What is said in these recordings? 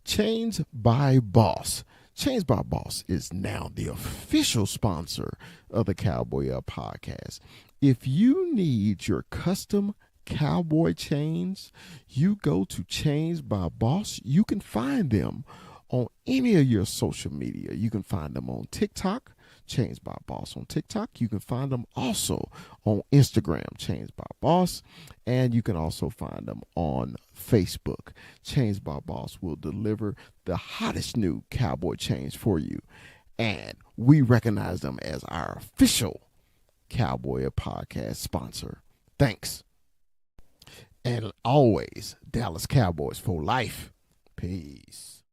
Chains by Boss. Chains by Boss is now the official sponsor of the Cowboy Up podcast. If you need your custom cowboy chains, you go to Chains by Boss. You can find them on any of your social media. You can find them on TikTok, Chains by Boss on TikTok. You can find them also on Instagram, Chains by Boss, and you can also find them on Facebook. Chains by Boss will deliver the hottest new cowboy chains for you, and we recognize them as our official Cowboy podcast sponsor. Thanks. And always, Dallas Cowboys for life. Peace.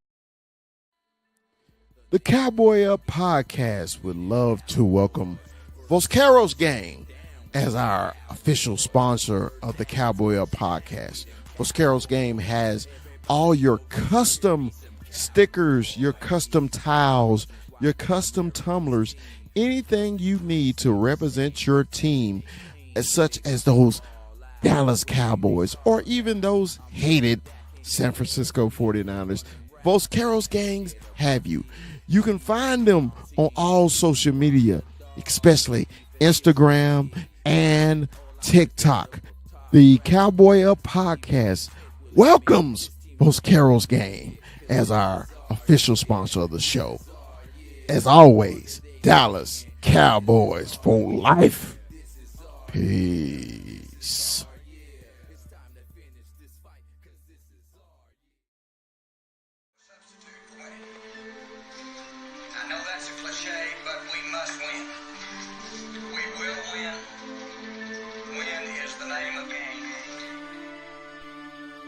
The Cowboy Up podcast would love to welcome Vosqueros Gang as our official sponsor of the Cowboy Up podcast. Vosqueros Game has all your custom stickers, your custom towels, your custom tumblers, anything you need to represent your team, such as those Dallas Cowboys or even those hated San Francisco 49ers. Vosqueros Gangs have you. You can find them on all social media, especially Instagram and TikTok. The Cowboy Up podcast welcomes Vosqueros Gang as our official sponsor of the show. As always, Dallas Cowboys for life. Peace. I know that's a cliche, but we must win. We will win. Win is the name of the game.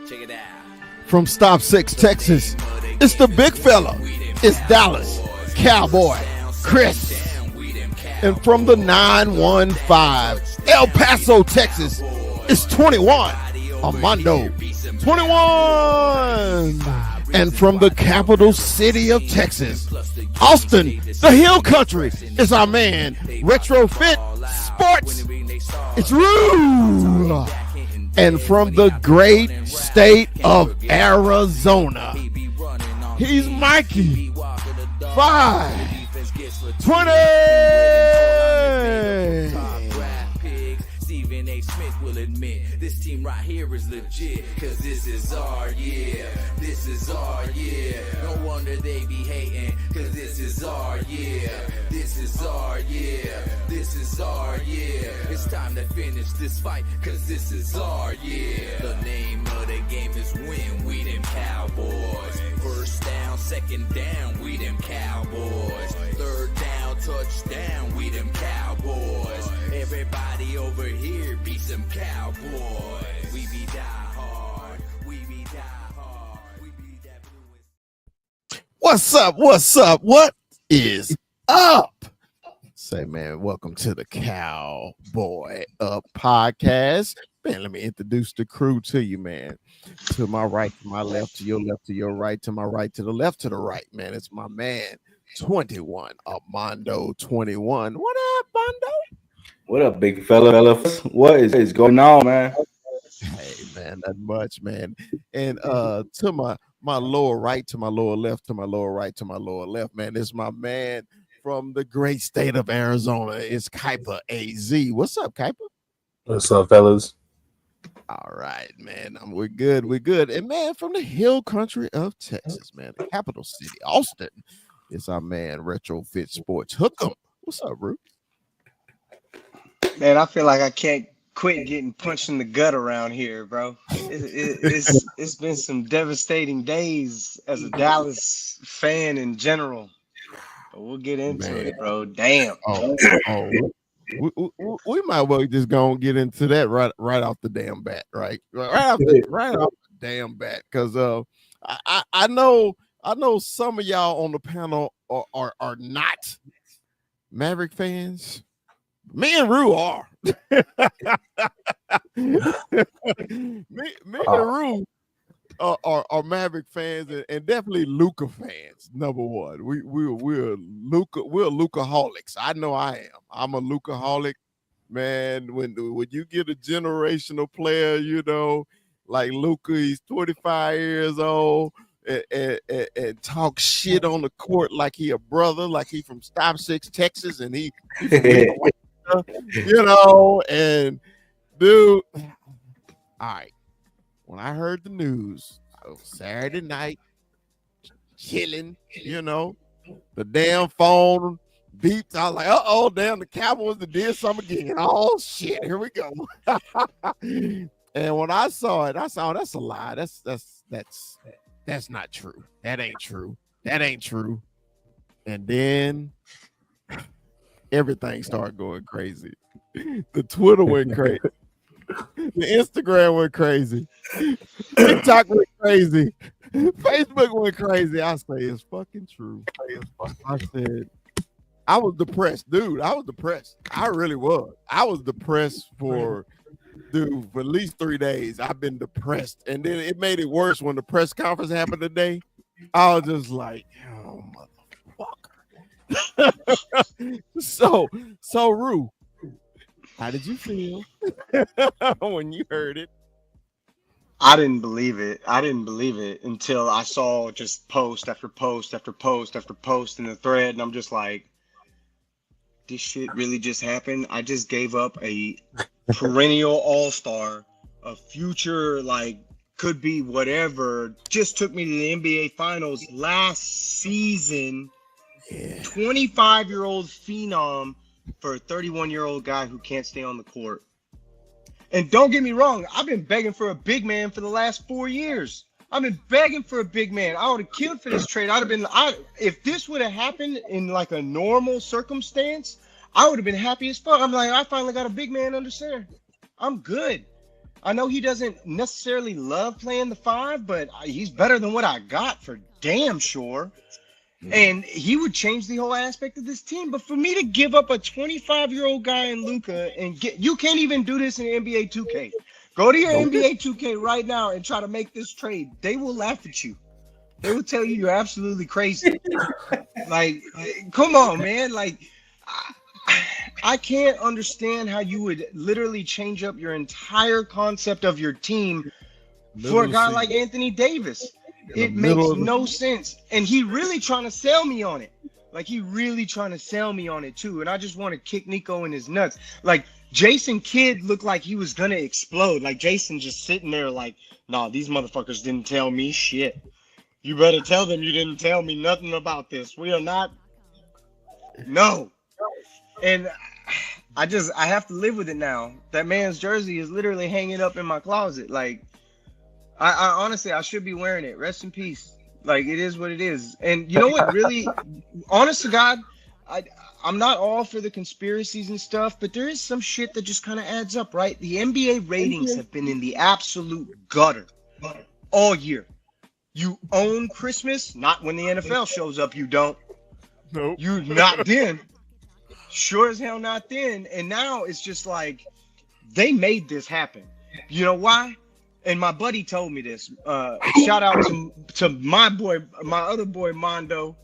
Check it out. From Stop 6, Texas, it's the big fella. It's Dallas Cowboy Chris. And from the 915, El Paso, Texas, it's 21, Armando 21. And from the capital city of Texas, Austin, the Hill Country, is our man, Retrofit Sports. It's Rue. And from the great state of Arizona, he's Mikey 520. Stephen A. Smith will admit this team right here is legit, cause this is our year. This is our year. No wonder they be hating, cause this is our year. This is our year. This is our year. It's time to finish this fight, cause this is our year. The name of the game is win, we them Cowboys. First down, second down, we them Cowboys. Third down, touchdown, we them Cowboys. Everybody over here be some Cowboys. We be die hard. We be die hard. We be that blue. What's up? What's up? What is up? Say, man, welcome to the Cowboy Up podcast. Man, let me introduce the crew to you, man. To my right, to my left, to your left, to your right, to my right, to the left, to the right, man. It's my man, 21, Armando 21. What up, Mondo? What up, big fella? What is going on, man? Hey, man, not much, man. And to my lower right, to my lower left, to my lower right, to my lower left, man, it's my man from the great state of Arizona. It's Kuiper AZ. What's up, Kuiper? What's up, fellas? All right, man. We're good. We're good. And man, from the hill country of Texas, man, the capital city, Austin, it's our man, Retrofit Sports. Hook 'em. What's up, Ruth? Man, I feel like I can't quit getting punched in the gut around here, bro. It's been some devastating days as a Dallas fan in general. But we'll get into it, bro. Damn. We might well just go and get into that right off the damn bat, right? Right off the damn bat, because I know some of y'all on the panel are not Maverick fans. Me and Rue are. me and Rue are Maverick fans and definitely Luka fans. Number one, we're Luka-holics. I know I am. I'm a Luka-holic, man. When you get a generational player, you know, like Luka, he's 25 years old, and talk shit on the court like he a brother, like he from Stop Six, Texas, and he from and dude. All right, when I heard the news, it was Saturday night, chilling, the damn phone beeped. I was like, oh, damn, the Cowboys did something again. Oh shit, here we go. And when I saw it, that's a lie. That's not true. That ain't true. That ain't true. And then everything started going crazy. The Twitter went crazy. The Instagram went crazy. TikTok went crazy. Facebook went crazy. I say it's fucking true. I said I was depressed, dude. I was depressed. I really was. I was depressed for at least 3 days. I've been depressed, and then it made it worse when the press conference happened today. I was just like, oh motherfucker. So Rue, how did you feel when you heard it? I didn't believe it. I didn't believe it until I saw just post after post after post after post in the thread, and I'm just like, this shit really just happened. I just gave up a perennial all-star, a future, like, could be whatever, just took me to the NBA Finals last season. 25-year-old phenom for a 31-year-old guy who can't stay on the court. And don't get me wrong, I've been begging for a big man for the last 4 years. I've been begging for a big man. I would have killed for this trade. If this would have happened in like a normal circumstance, I would have been happy as fuck. I'm like, I finally got a big man under center. I'm good. I know he doesn't necessarily love playing the 5, but he's better than what I got for damn sure. And he would change the whole aspect of this team. But for me to give up a 25-year-old guy in Luka and you can't even do this in NBA 2K. Go to your NBA 2K right now and try to make this trade. They will laugh at you. They will tell you you're absolutely crazy. Like, come on, man. Like, I can't understand how you would literally change up your entire concept of your team for a guy like Anthony Davis. It makes no sense. And he really trying to sell me on it. Like, he really trying to sell me on it, too. And I just want to kick Nico in his nuts. Like, Jason Kidd looked like he was going to explode. Like, Jason just sitting there like, nah, these motherfuckers didn't tell me shit. You better tell them you didn't tell me nothing about this. We are not. No. And I have to live with it now. That man's jersey is literally hanging up in my closet. Like, I honestly, I should be wearing it. Rest in peace. Like, it is what it is. And you know what really, honest to God, I'm not all for the conspiracies and stuff, but there is some shit that just kind of adds up, right? The NBA ratings have been in the absolute gutter all year. You own Christmas, not when the NFL shows up, you don't. Nope. You not then. Sure as hell not then. And now it's just like, they made this happen. You know why? And my buddy told me this. Shout out to my other boy Mondo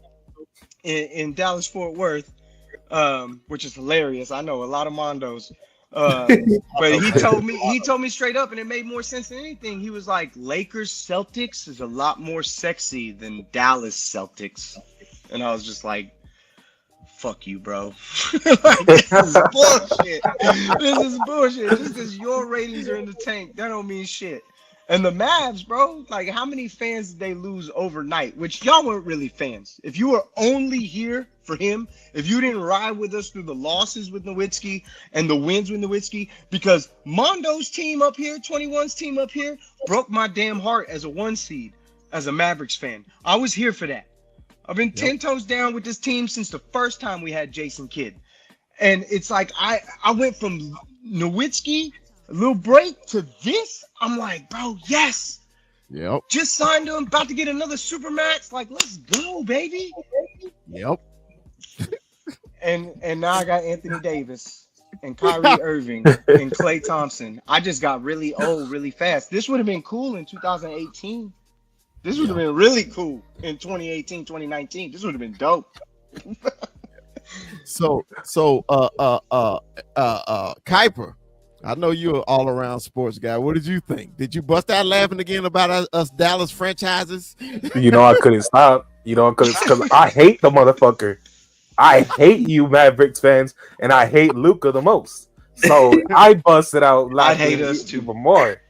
in Dallas Fort Worth, which is hilarious. I know a lot of Mondos, but he told me straight up, and it made more sense than anything. He was like, Lakers Celtics is a lot more sexy than Dallas Celtics, and I was just like, fuck you, bro. Like, this is bullshit. This is bullshit. Just because your ratings are in the tank, that don't mean shit. And the Mavs, bro, like, how many fans did they lose overnight? Which y'all weren't really fans. If you were only here for him, if you didn't ride with us through the losses with Nowitzki and the wins with Nowitzki, because Mondo's team up here, 21's team up here, broke my damn heart as a 1 seed, as a Mavericks fan. I was here for that. I've been 10 toes down with this team since the first time we had Jason Kidd. And it's like, I went from Nowitzki, a little break, to this. I'm like, bro, yes. Yep. Just signed him, about to get another Supermax. Like, let's go, baby. Yep. And now I got Anthony Davis and Kyrie Irving and Klay Thompson. I just got really old really fast. This would have been cool in 2018. This would have been really cool in 2018, 2019. This would have been dope. So Kuiper, I know you're an all-around sports guy. What did you think? Did you bust out laughing again about us Dallas franchises? You know, I couldn't stop. You know, because I hate the motherfucker. I hate you Mavericks fans, and I hate Luca the most. So I busted out I'd hate laughing us too. even more.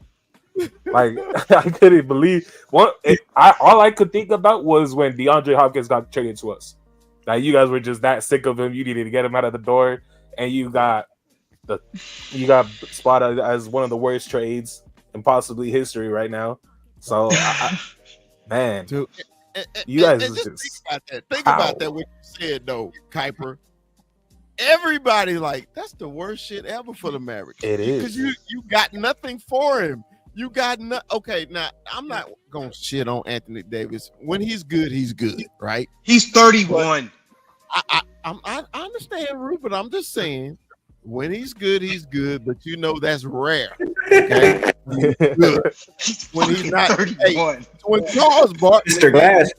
Like I couldn't believe all I could think about was when DeAndre Hopkins got traded to us. Like you guys were just that sick of him, you needed to get him out of the door, and you got spotted as one of the worst trades in possibly history right now. So, man, Dude, you guys and just think about that. Think about that. What you said though, Kuiper. Everybody like that's the worst shit ever for the Mavericks. It is because you got nothing for him. You got okay. Now I'm not gonna shit on Anthony Davis. When he's good, right? He's 31. I understand, Rue, but I'm just saying, when he's good, but you know that's rare. Okay, when he's not 31. Hey, when Charles Barkley, Mr. Glass.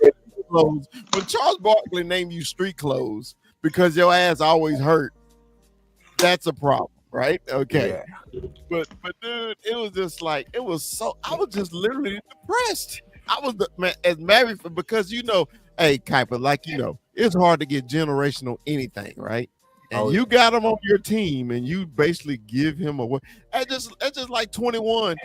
when Charles Barkley named you street clothes because your ass always hurt, that's a problem, right? Okay, yeah. but dude, it was just like I was just literally depressed. I was as married because hey, Kuiper, it's hard to get generational anything, right? And you got him on your team, and you basically give him away. That's just like 21.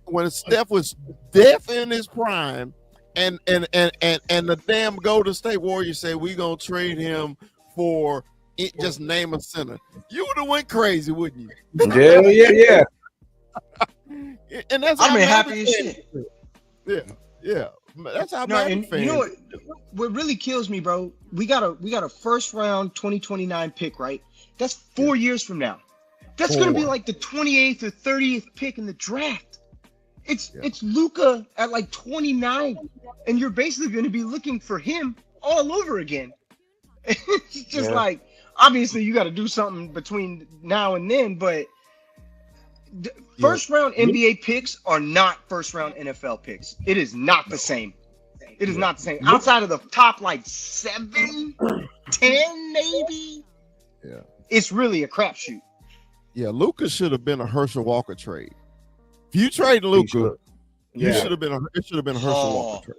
When Steph was deaf in his prime, and the damn Golden State Warriors say we gonna trade him for it, just name a center, you would have went crazy, wouldn't you? Yeah. And that's I'm happy as shit. Yeah. That's how and fans. You know what really kills me, bro? We got a first round 2029 pick, right? That's 4 years from now. That's gonna be like the 28th or 30th pick in the draft. It's Luca at like 29, and you're basically gonna be looking for him all over again. It's just like, obviously you got to do something between now and then, but first round NBA picks are not first round NFL picks. It is not the same. It is not the same. Outside of the top like 7, 10 maybe. Yeah. It's really a crapshoot. Yeah, Luka should have been a Herschel Walker trade. If you trade Luka, it should have been a Herschel Walker trade.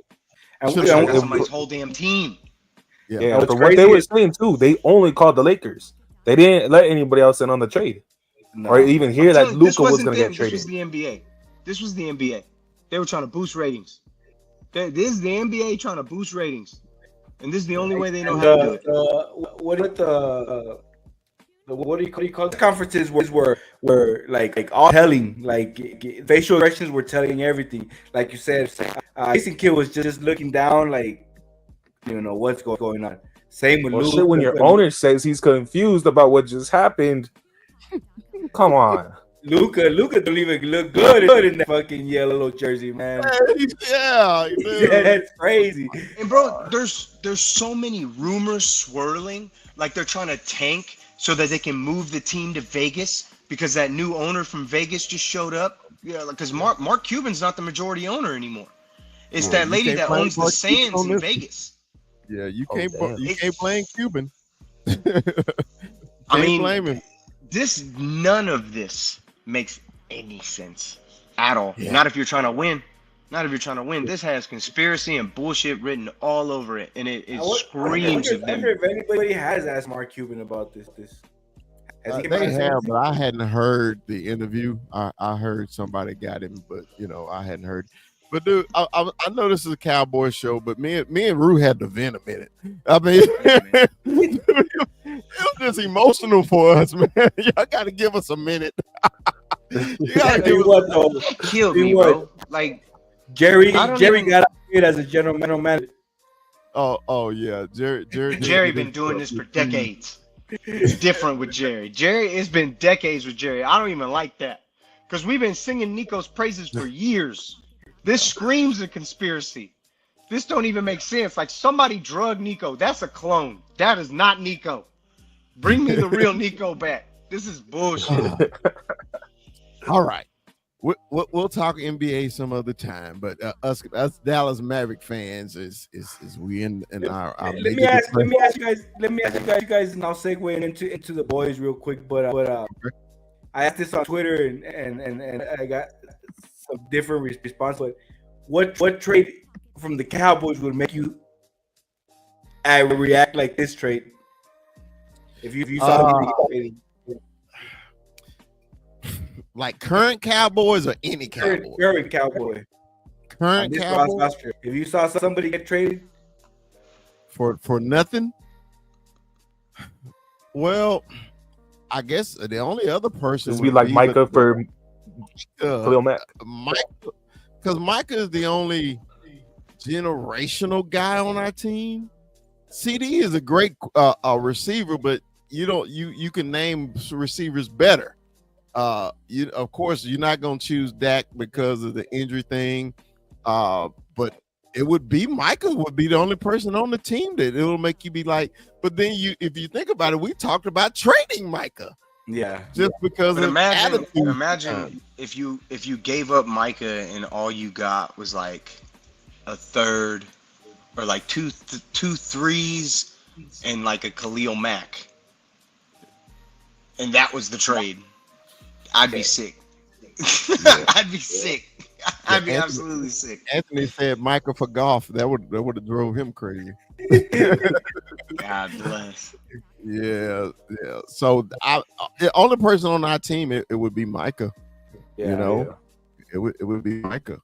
And we got somebody's whole damn team. Yeah, but what they were saying too, they only called the Lakers. They didn't let anybody else in on the trade, or even hear that Luka was going to get traded. This was the NBA. They were trying to boost ratings. This is the NBA trying to boost ratings, and this is the only way they know how to do it. What do you call it? Conferences were like all telling, like facial expressions were telling everything. Like you said, Jason Kidd was just looking down, like what's going on. Same with Luka. When your owner says he's confused about what just happened, come on. Luka don't even look good in that fucking yellow jersey, man. Yeah, that's crazy. And bro, there's so many rumors swirling, like they're trying to tank so that they can move the team to Vegas because that new owner from Vegas just showed up. Yeah, because Mark Cuban's not the majority owner anymore. It's that lady that owns the Sands in Vegas. Yeah, you can't blame Cuban. I mean, blame him. None of this makes any sense at all. Yeah. Not if you're trying to win. This has conspiracy and bullshit written all over it, and it screams of them. I wonder if anybody has asked Mark Cuban about this. They have, but I hadn't heard the interview. I heard somebody got him, but I hadn't heard. But dude, I know this is a Cowboy show, but me and Rue had to vent a minute. I mean, it was just emotional for us, man. Y'all got to give us a minute. You gotta give us that killed me, bro. Like Jerry got hired as a general manager. Oh yeah, Jerry been doing this for decades. It's different with Jerry. It's been decades with Jerry. I don't even like that because we've been singing Nico's praises for years. This screams a conspiracy. This don't even make sense. Like somebody drugged Nico. That's a clone. That is not Nico. Bring me the real Nico back. This is bullshit. All right. We'll talk NBA some other time, but us Dallas Maverick fans is we in our let me ask you guys, and I'll segue into the boys real quick. But I asked this on Twitter and I got some different response. But what trade from the Cowboys would make you react like this trade? If you saw something trading. Like current Cowboys or any Cowboy? Current Cowboy. Current Cowboy. If you saw somebody get traded for nothing, well, I guess the only other person would be like Micah for Khalil Mack. Because Micah is the only generational guy on our team. CD is a great receiver, but you can name receivers better. Of course you're not gonna choose Dak because of the injury thing, but it would be Micah would be the only person on the team that it'll make you be like. But then if you think about it, we talked about trading Micah. Yeah, just because but of imagine attitude. if you gave up Micah and all you got was like a third or like two threes and like a Khalil Mack, and that was the trade. I'd be sick. I'd be sick. I'd be absolutely sick. Anthony said Micah for golf. That would have drove him crazy. God bless. Yeah. So the only person on our team it would be Micah. Yeah, it would be Micah.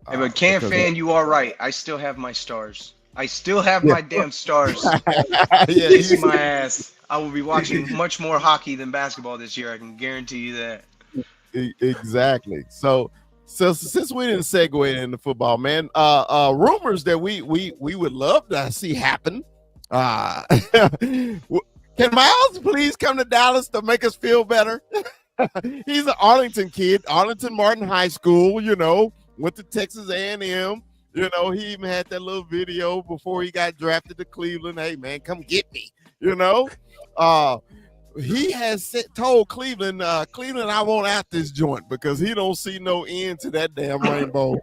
Hey, but Cam fan, you are right. I still have my stars. I still have my damn stars. Kiss my ass. I will be watching much more hockey than basketball this year. I can guarantee you that. Exactly. So since we didn't segue into football, man, rumors that we would love to see happen. Can Miles please come to Dallas to make us feel better? He's an Arlington kid, Arlington Martin High School, went to Texas A&M. He even had that little video before he got drafted to Cleveland. Hey, man, come get me. He has told Cleveland, I want out this joint because he don't see no end to that damn rainbow.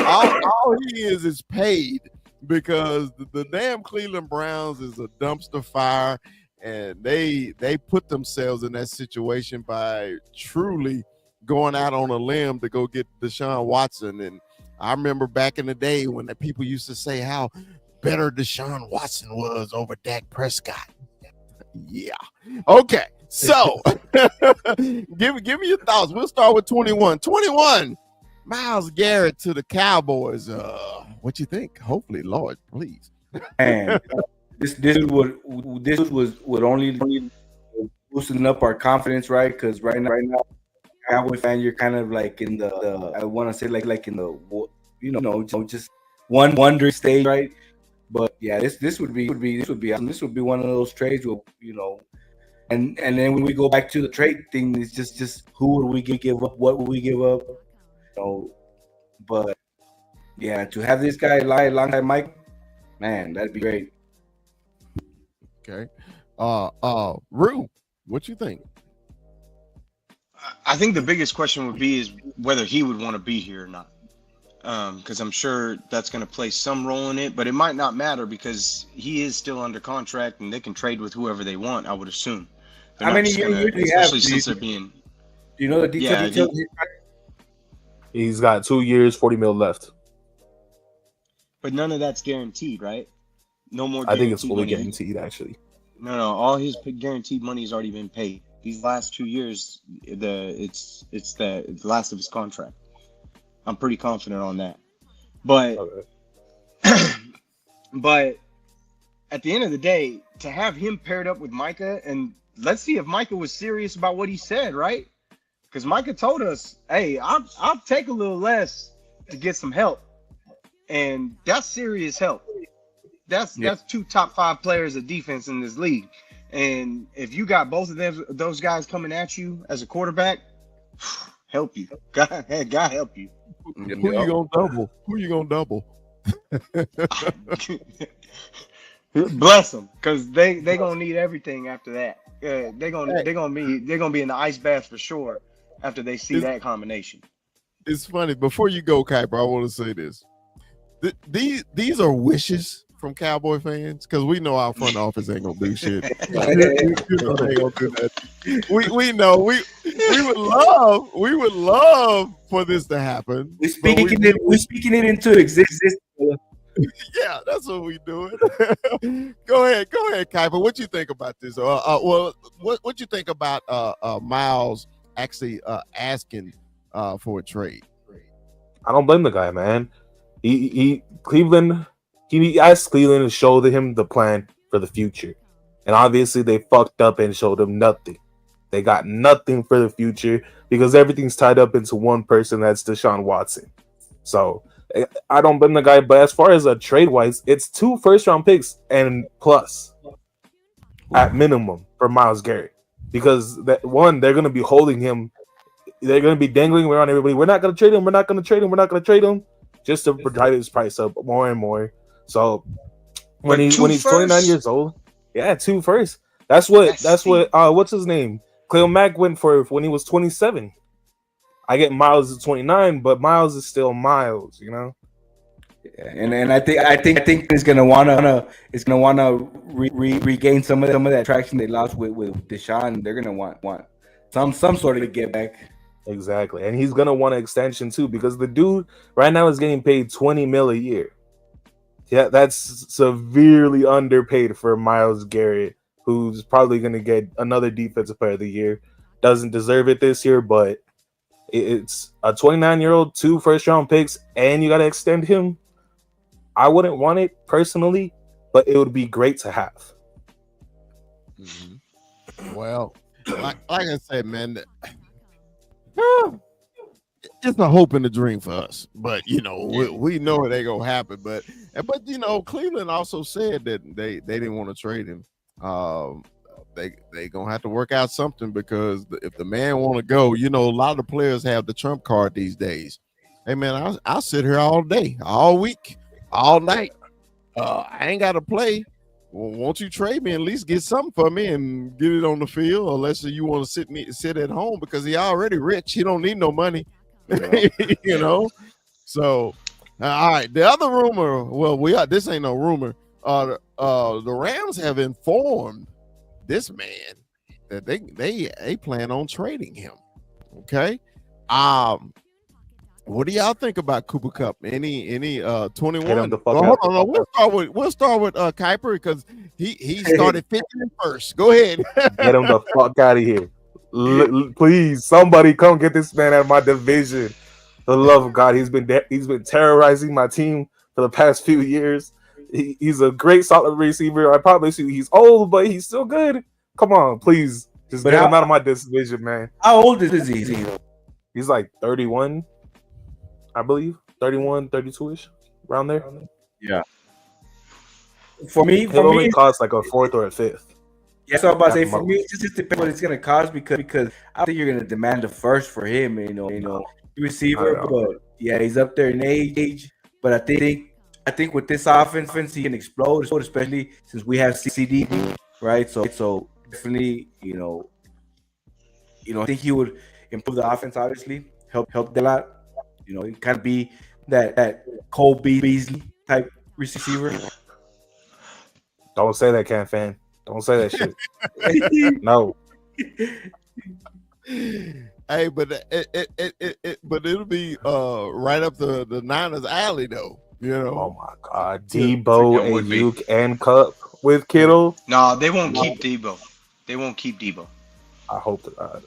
all he is paid because the damn Cleveland Browns is a dumpster fire, and they put themselves in that situation by truly going out on a limb to go get Deshaun Watson. And I remember back in the day when the people used to say how better Deshaun Watson was over Dak Prescott. Yeah. Okay. So give me your thoughts. We'll start with 21. 21. Myles Garrett to the Cowboys. What you think? Hopefully, Lord, please. And this would only boosting up our confidence, right? Because right now, Cowboy fan, you're kind of like in the I want to say like in the just wondering stage, right? But yeah, this would be awesome. This would be one of those trades where and then when we go back to the trade thing, it's just who would we give up? What would we give up? But yeah, to have this guy alongside Mike, man, that'd be great. Okay. Rue, what you think? I think the biggest question would be is whether he would want to be here or not. Because I'm sure that's going to play some role in it, but it might not matter because he is still under contract and they can trade with whoever they want, I would assume. How many years do you have? Especially since they're being... Do you know the details? He's got 2 years, $40 million left. But none of that's guaranteed, right? No more. I think it's fully guaranteed, actually. No. All his guaranteed money has already been paid. These last 2 years, it's the last of his contract. I'm pretty confident on that. But but at the end of the day, to have him paired up with Micah, and let's see if Micah was serious about what he said, right? Because Micah told us, hey, I'll take a little less to get some help. And that's serious help. That's 2 top 5 players of defense in this league. And if you got both of those guys coming at you as a quarterback, help you. God help you. Who you gonna double? Who you gonna double? Bless them, because they gonna need everything after that. They're gonna be in the ice bath for sure after they see that combination. It's funny. Before you go, Kuiper, I want to say this. These are wishes from Cowboy fans? Because we know our front office ain't gonna do shit. You know they ain't gonna do that. We know we would love for this to happen. We're speaking it into existence. Yeah, that's what we doing. Go ahead, Kuiper. What you think about this? Well, what you think about Miles actually asking for a trade? I don't blame the guy, man. He asked Cleveland to show him the plan for the future, and obviously they fucked up and showed him nothing. They got nothing for the future because everything's tied up into one person. That's Deshaun Watson. So I don't blame the guy. But as far as a trade wise, it's 2 first-round picks and plus at minimum for Myles Garrett, because that one, they're going to be holding him. They're going to be dangling around everybody. We're not going to trade him. We're not going to trade him. We're not going to trade him, just to drive his price up more and more. So when he's 29 years old, yeah, 2 first. That's what what's his name? Khalil Mack went for when he was 27. I get Miles at 29, but Miles is still Miles, you know. Yeah, and I think it's gonna wanna regain some of that traction they lost with Deshaun. They're gonna want some sort of get back. Exactly, and he's gonna want an extension too, because the dude right now is getting paid $20 million a year. Yeah, that's severely underpaid for Myles Garrett, who's probably gonna get another Defensive Player of the Year. Doesn't deserve it this year, but it's a 29-year-old, 2 first-round picks, and you got to extend him. I wouldn't want it personally, but it would be great to have. Mm-hmm. Well, like I said, man, it's a hope and a dream for us. But we know it ain't gonna happen. But Cleveland also said that they didn't want to trade him. They gonna have to work out something, because if the man want to go, a lot of the players have the trump card these days. Hey man, I'll sit here all day, all week, all night. I ain't got to play. Well, won't you trade me? At least get something for me and get it on the field. Unless you want to sit at home, because he already rich. He don't need no money. So all right. The other rumor. Well, this ain't no rumor. The Rams have informed this man that they plan on trading him. Okay. What do y'all think about Cooper Kupp? Any 21? Hold on, we'll start with Kuiper, because he started 50 first. Go ahead. Get him the fuck out of here. Please, somebody come get this man out of my division. For the love of God, he's been terrorizing my team for the past few years. He's a great, solid receiver. I promise you, he's old, but he's still good. Come on, please. Just get him out of my division, man. How old is he? He's like 31, I believe. 31, 32-ish, around there. Yeah. For me, it only costs like a 4th or a 5th. Yeah, so I'm about to say, for me, it just depends what it's going to cost, because I think you're going to demand the first for him, receiver. But yeah, he's up there in age. But I think with this offense, he can explode, especially since we have CD, right? So definitely, I think he would improve the offense. Obviously, help that a lot. He kind of be that Cole Beasley type receiver. Don't say that, Cam fan. Don't say that shit. No. Hey, but it'll be right up the Niners alley, though. Oh my God, Debo, Ayuk, and Kupp with Kittle. No, they won't keep Debo. They won't keep Debo. I hope that.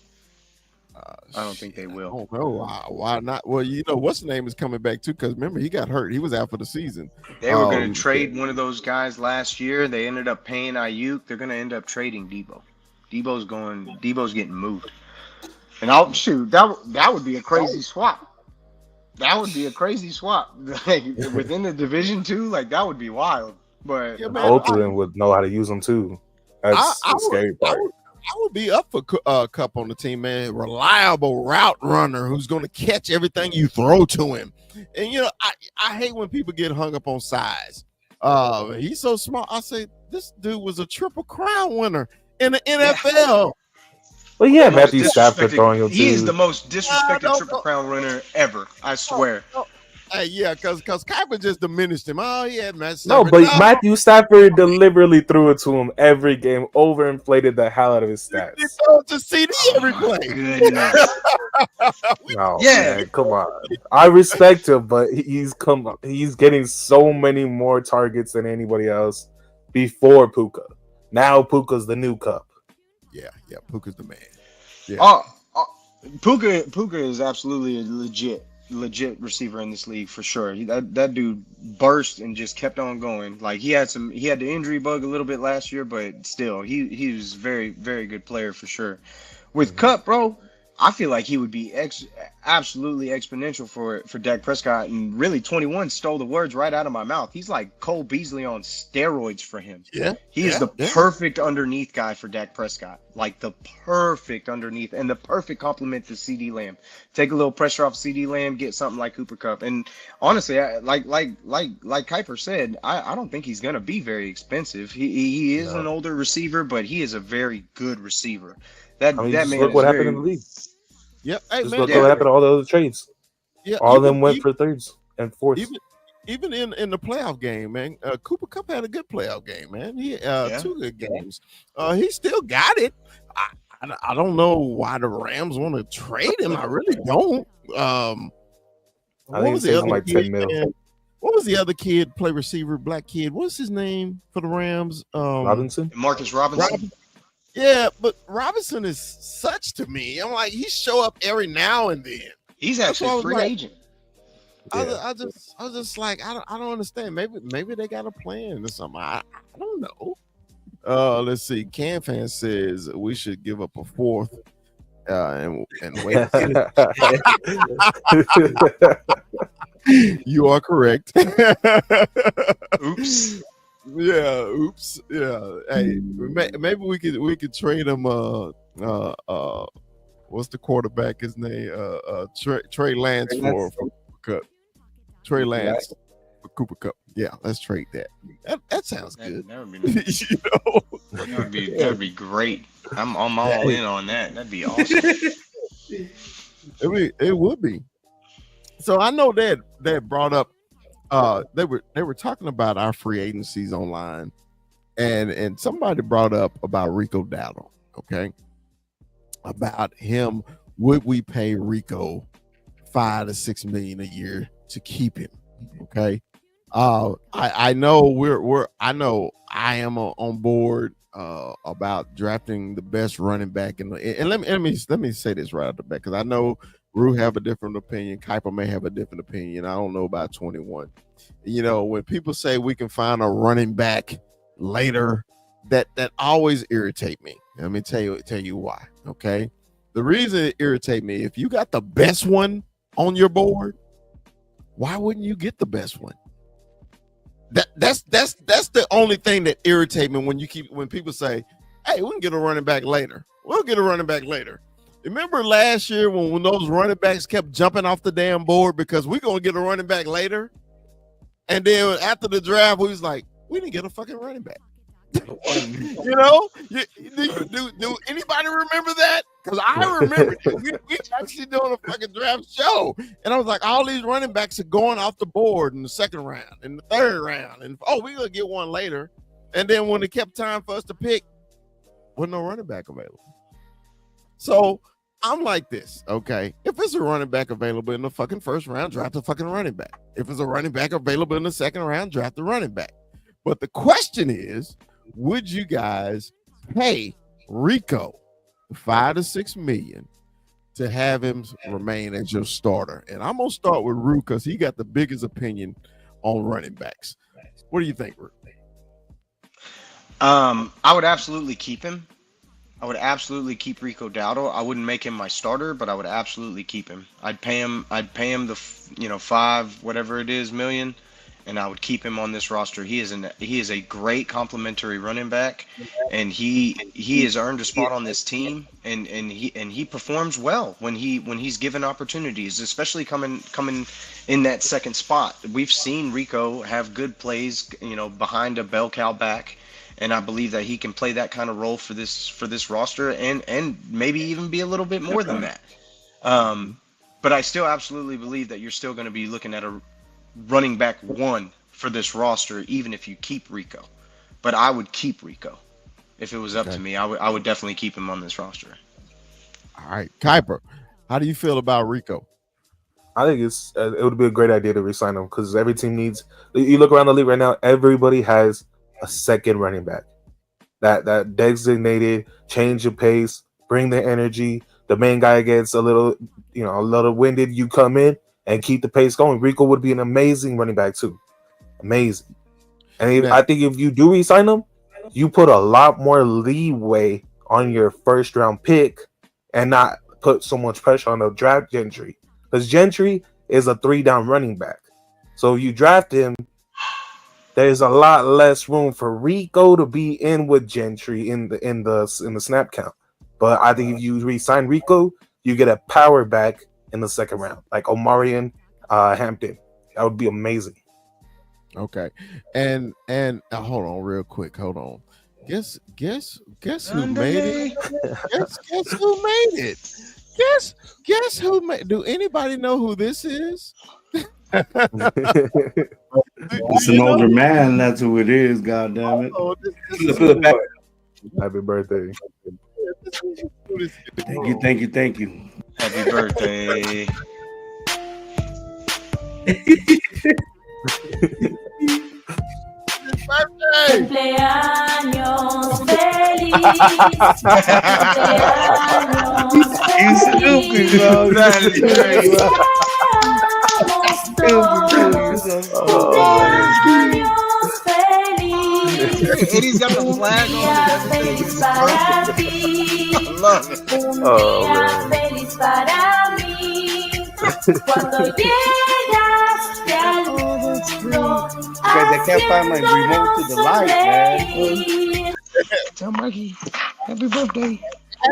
I don't think they will. I don't know why not. Well, what's the name is coming back too, because remember he got hurt. He was out for the season. They were going to trade one of those guys last year. They ended up paying Ayuk. They're going to end up trading Debo. Debo's getting moved. And that would be a crazy swap. That would be a crazy swap. Like, within the division too, like that would be wild. But both of them would know how to use them too. That's the scary part. I would be up for Kupp on the team, man. Reliable route runner who's going to catch everything you throw to him. And I hate when people get hung up on size. He's so small. I say this dude was a Triple Crown winner in the NFL. Well, yeah, Matthew Stafford throwing him too. He is the most disrespected Triple Crown winner ever. I swear. Hey, yeah, because Kuiper just diminished him. Oh, yeah, Matt No, Stafford. but No, Matthew Stafford deliberately threw it to him every game, overinflated the hell out of his he stats. throws to CD Oh every my play. goodness. No, Yeah. man, come on. I respect him, but he's getting so many more targets than anybody else before Puka. Now Puka's the new Cup. Yeah, Puka's the man. Yeah. Puka is absolutely a legit receiver in this league for sure. That dude burst and just kept on going. Like he had the injury bug a little bit last year, but still he was very very good player for sure. With Cup, bro, I feel like he would be absolutely exponential for Dak Prescott, and really 21 stole the words right out of my mouth. He's like Cole Beasley on steroids for him. Yeah. He is the perfect underneath guy for Dak Prescott. Like the perfect underneath and the perfect complement to CD Lamb. Take a little pressure off CD Lamb, get something like Cooper Kupp. And honestly, like Kuiper said, I don't think he's gonna be very expensive. He is an older receiver, but he is a very good receiver. That man look what happened in the league. Yep. Hey, Just man, look what happened to all the other trades. Yeah, all of them went for thirds and fourths. Even in the playoff game, man, Cooper Kupp had a good playoff game, man. He 2 good games. He still got it. I don't know why the Rams want to trade him. I really don't. I think it's like 10 mil. Man? What was the other kid, play receiver, black kid? What's his name for the Rams? Robinson? Marcus Robinson. Yeah, but Robinson is such to me. I'm like, he show up every now and then. He's actually a free agent. I was just like, I don't understand. Maybe they got a plan or something. I don't know. Let's see. Can Fan says we should give up a fourth and wait. You are correct. Oops. Yeah, oops. Yeah. Hey, maybe we could trade him what's the quarterback, his name? Trey Lance for Cooper Kupp. Trey Lance for Cooper Kupp. Yeah, let's trade that. That sounds good. That would be nice. That'd be great. I'm all in on that. That'd be awesome. It would be. So I know that brought up they were talking about our free agencies online, and somebody brought up about Rico Dowdle, okay? About him, would we pay Rico $5 to $6 million a year to keep him? Okay. I know I am on board about drafting the best running back and let me say this right out the back, because I know Rue have a different opinion. Kuiper may have a different opinion. I don't know about 21. You know, when people say we can find a running back later, that always irritate me. Let me tell you why. Okay, the reason it irritates me, if you got the best one on your board, why wouldn't you get the best one? That's the only thing that irritates me when people say, "Hey, we can get a running back later." We'll get a running back later. Remember last year when those running backs kept jumping off the damn board because we're gonna get a running back later, and then after the draft, we was like, we didn't get a fucking running back. You know, do anybody remember that? Because I remember we actually doing a fucking draft show, and I was like, all these running backs are going off the board in the second round, in the third round, and we're gonna get one later. And then when it kept time for us to pick, wasn't no running back available. So I'm like this, okay? If it's a running back available in the fucking first round, draft a fucking running back. If it's a running back available in the second round, draft a running back. But the question is, would you guys pay Rico $5 to $6 million to have him remain as your starter? And I'm gonna start with Rue because he got the biggest opinion on running backs. What do you think, Rue? I would absolutely keep him. I would absolutely keep Rico Dowdle. I wouldn't make him my starter, but I would absolutely keep him. I'd pay him the $5 whatever it is million, and I would keep him on this roster. He is a great complimentary running back, and he has earned a spot on this team, and he performs well when he's given opportunities, especially coming in that second spot. We've seen Rico have good plays, behind a bell cow back. And I believe that he can play that kind of role for this roster and maybe even be a little bit more than that. But I still absolutely believe that you're still going to be looking at running back one for this roster, even if you keep Rico. But I would keep Rico. If it was up Okay. to me, I would definitely keep him on this roster. All right, Kuiper, how do you feel about Rico? I think it would be a great idea to re-sign him because every team needs. You look around the league right now, everybody has a second running back that designated, change the pace, bring the energy. The main guy gets a little winded. You come in and keep the pace going. Rico would be an amazing running back too, amazing. And Yeah. I think if you do re-sign him, you put a lot more leeway on your first round pick and not put so much pressure on the draft Gentry. Because Gentry is a 3-down running back. So if you draft him, there's a lot less room for Rico to be in with Gentry in the snap count. But I think if you re-sign Rico, you get a power back in the second round, like Omarion Hampton. That would be amazing. Okay, and hold on, real quick. Hold on. Guess who made it? Guess who made it? Guess who made? Do anybody know who this is? It's an older man. That's who it is. God damn it! Oh, this Happy birthday. Thank you. Happy birthday. Cumpleaños feliz. You stupid, bro. That is crazy. Cumpleaños feliz. Eddie's got the flag on and everything. Feliz para ti. I love it. Un día feliz para mí. Cuando llegaste al mundo. Because I can't find my remote to the light, man. Tell Mikey, happy birthday.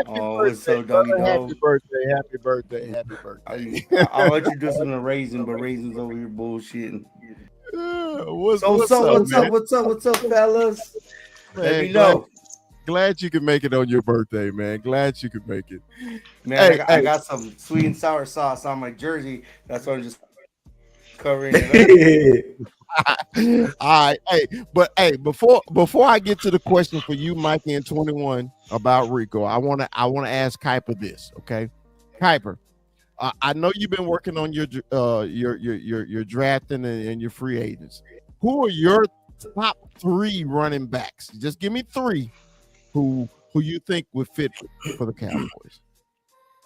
Oh, it's so doggy dog. Happy birthday! Happy birthday! Happy birthday! I'll let you do some raisin, but raisins over here bullshitting. What's What's up, fellas? Let me know. Glad you could make it on your birthday, man. Glad you could make it. Man, I got some sweet and sour sauce on my jersey. That's why I'm just covering it up. All right, before I get to the question for you, Mikey and 21 about Rico, I want to ask Kuiper this, okay? Kuiper, I know you've been working on your drafting and your free agents. Who are your top 3 running backs? Just give me 3 who you think would fit for the Cowboys.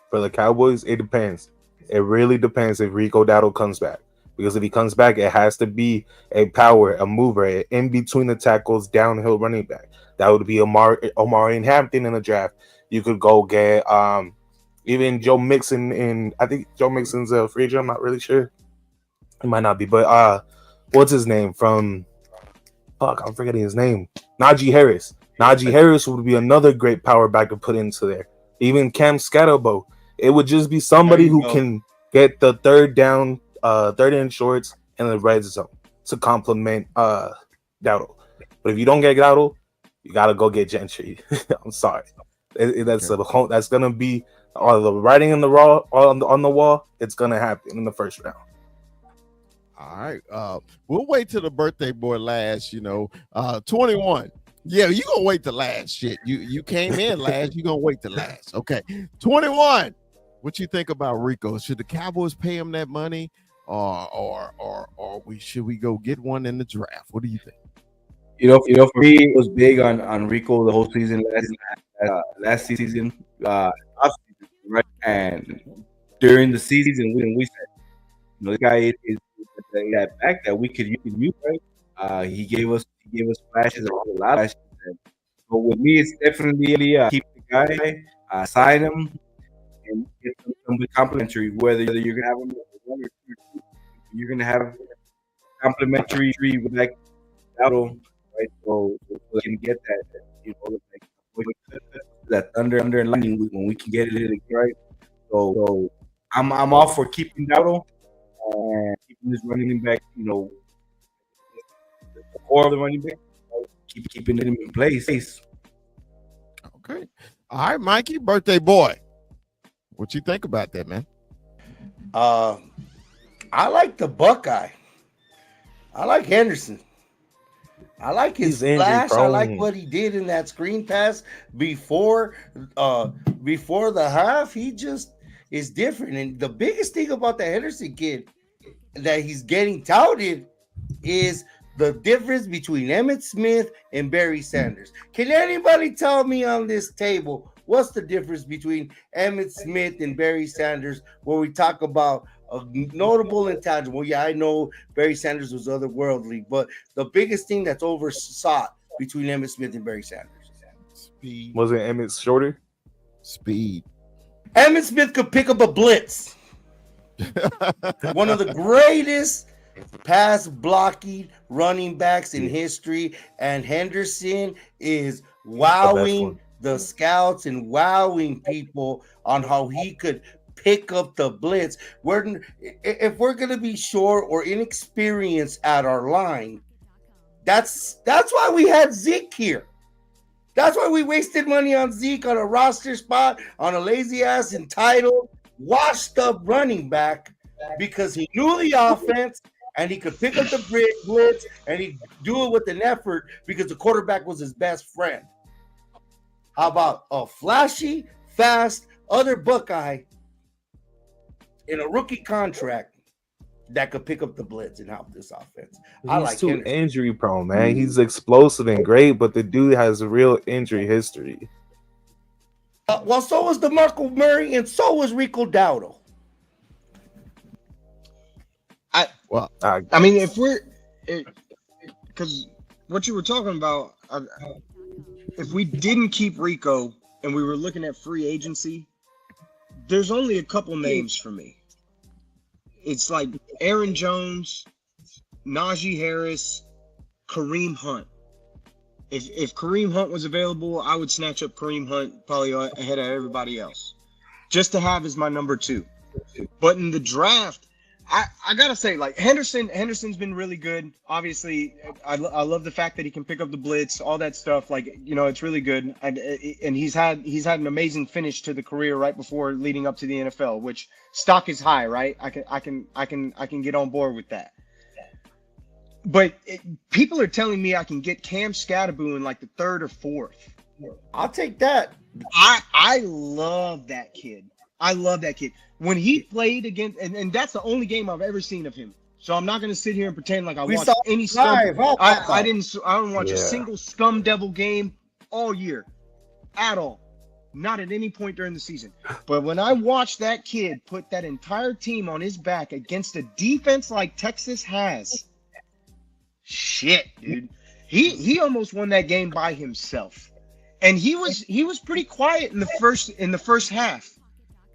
For the Cowboys, it depends. It really depends if Rico Dowdle comes back. Because if he comes back, it has to be a power, a mover, in between the tackles, downhill running back. That would be Omarion Hampton in the draft. You could go get even Joe Mixon I think Joe Mixon's a free agent. I'm not really sure. It might not be, but what's his name from? Fuck, I'm forgetting his name. Najee Harris. Najee Harris would be another great power back to put into there. Even Cam Scatterbo. It would just be somebody who can get the third down. Third and shorts and the red zone to complement Dowdle. But if you don't get Dowdle, you gotta go get Gentry. I'm sorry. That's gonna be all the writing on the wall. It's gonna happen in the first round. All right. We'll wait till the birthday boy last. 21. Yeah, you gonna wait till last. Shit, you came in last. You gonna wait till last. Okay. 21. What you think about Rico? Should the Cowboys pay him that money? Or should we go get one in the draft? What do you think? For me, it was big on Rico the whole season last season, off season, right? And during the season, we said, this guy is that back that we could use, right? He gave us flashes, a lot of flashes. But with me, it's definitely keep the guy, sign him, and get some complimentary. Whether you're gonna have him one or two, you're gonna have complimentary with like Dowdle, right? So we can get that thunder and lightning when we can get it right. So I'm all for keeping Dowdle and keeping this running back. The core of the running back. Keeping it in place. Okay. All right, Mikey, birthday boy. What you think about that, man? I like the Buckeye. I like Henderson. I like his He's injury flash. I like prone. what he did in that screen pass before the half. He just is different. And the biggest thing about the Henderson kid that he's getting touted is the difference between Emmitt Smith and Barry Sanders. Can anybody tell me on this table what's the difference between Emmitt Smith and Barry Sanders when we talk about a notable intangible? Yeah, I know Barry Sanders was otherworldly, but the biggest thing that's oversought between Emmitt Smith and Barry Sanders. Speed. Wasn't Emmett shorter? Speed. Emmitt Smith could pick up a blitz. One of the greatest pass blocking running backs in history, and Henderson is wowing the scouts and wowing people on how he could pick up the blitz. If we're gonna be short or inexperienced at our line, that's why we had Zeke here. That's why we wasted money on Zeke on a roster spot on a lazy ass entitled washed up running back, because he knew the offense and he could pick up the blitz and he'd do it with an effort because the quarterback was his best friend. How about a flashy, fast other Buckeye in a rookie contract that could pick up the blitz and help this offense? I He's like too Henderson. injury prone, man. He's explosive and great, but the dude has a real injury history. Well, so was DeMarco Murray and so was Rico Dowdle. I mean, if we're, because what you were talking about, if we didn't keep Rico and we were looking at free agency, there's only a couple names for me. It's like Aaron Jones, Najee Harris, Kareem Hunt. If Kareem Hunt was available, I would snatch up Kareem Hunt probably ahead of everybody else, just to have as my number 2. But in the draft, I gotta say, like, Henderson's been really good. Obviously, I love the fact that he can pick up the blitz, all that stuff. Like, you know, it's really good. And he's had an amazing finish to the career right before leading up to the NFL, which stock is high, right? I can get on board with that. But people are telling me I can get Cam Scatterbo in like the 3rd or 4th. I'll take that. I love that kid. I love that kid. When he played against, and that's the only game I've ever seen of him. So I'm not going to sit here and pretend like I watched any scum. I don't watch a single Scum Devil game all year, at all. Not at any point during the season. But when I watched that kid put that entire team on his back against a defense like Texas has, shit, dude, he almost won that game by himself. And he was pretty quiet in the first half.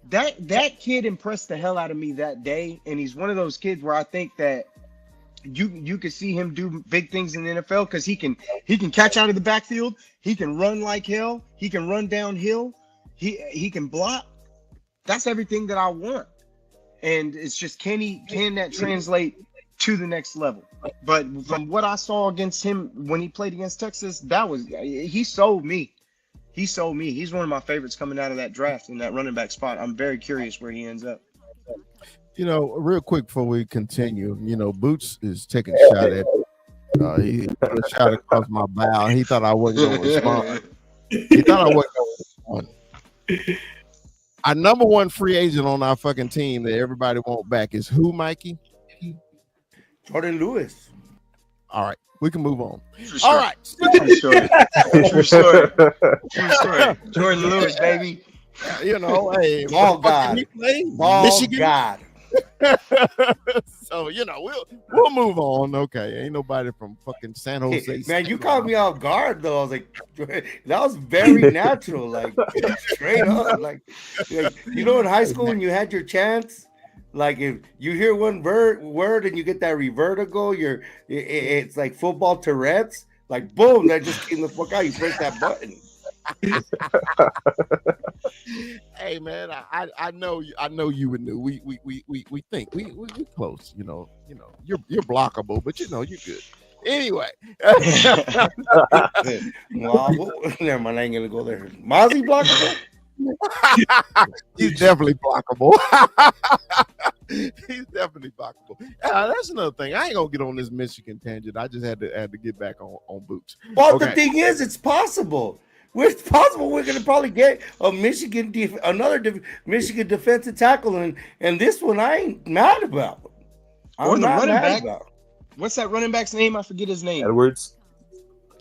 That kid impressed the hell out of me that day, and he's one of those kids where I think that you could see him do big things in the NFL because he can catch out of the backfield, he can run like hell, he can run downhill, he can block. That's everything that I want, and it's just can that translate to the next level? But from what I saw against him when he played against Texas, he sold me. He sold me. He's one of my favorites coming out of that draft in that running back spot. I'm very curious where he ends up. You know, real quick before we continue, you know, Boots is taking a shot at he put a shot across my bow. He thought I wasn't going to respond. He thought I wasn't going to respond. Our number 1 free agent on our fucking team that everybody want back is who, Mikey? Jordan Lewis. All right, we can move on. True All right. True story. True story. True story. Jordan Lewis, baby. You know, hey, Ball God. Ball Michigan. God. So, you know, we'll move on. Okay, ain't nobody from fucking San Jose. Hey, man, you caught me off guard though. I was like, that was very natural, like straight up. Like, you know, in high school when you had your chance, like if you hear one word and you get that revertigo, it's like football Tourette's. Like boom, that just came the fuck out. You press that button. Hey man, I know you would know. We think we close. You know you're blockable, but you know you're good. Anyway, well, never mind. I ain't gonna go there. Mozzie blockable. He's definitely blockable. He's definitely blockable. That's another thing. I ain't gonna get on this Michigan tangent. I just had to get back on Boots. Well, Okay. the thing is, it's possible. It's possible we're gonna probably get a Michigan defensive tackle, and this one I ain't mad about. Or I'm the not running mad back. about. What's that running back's name? I forget his name. Edwards.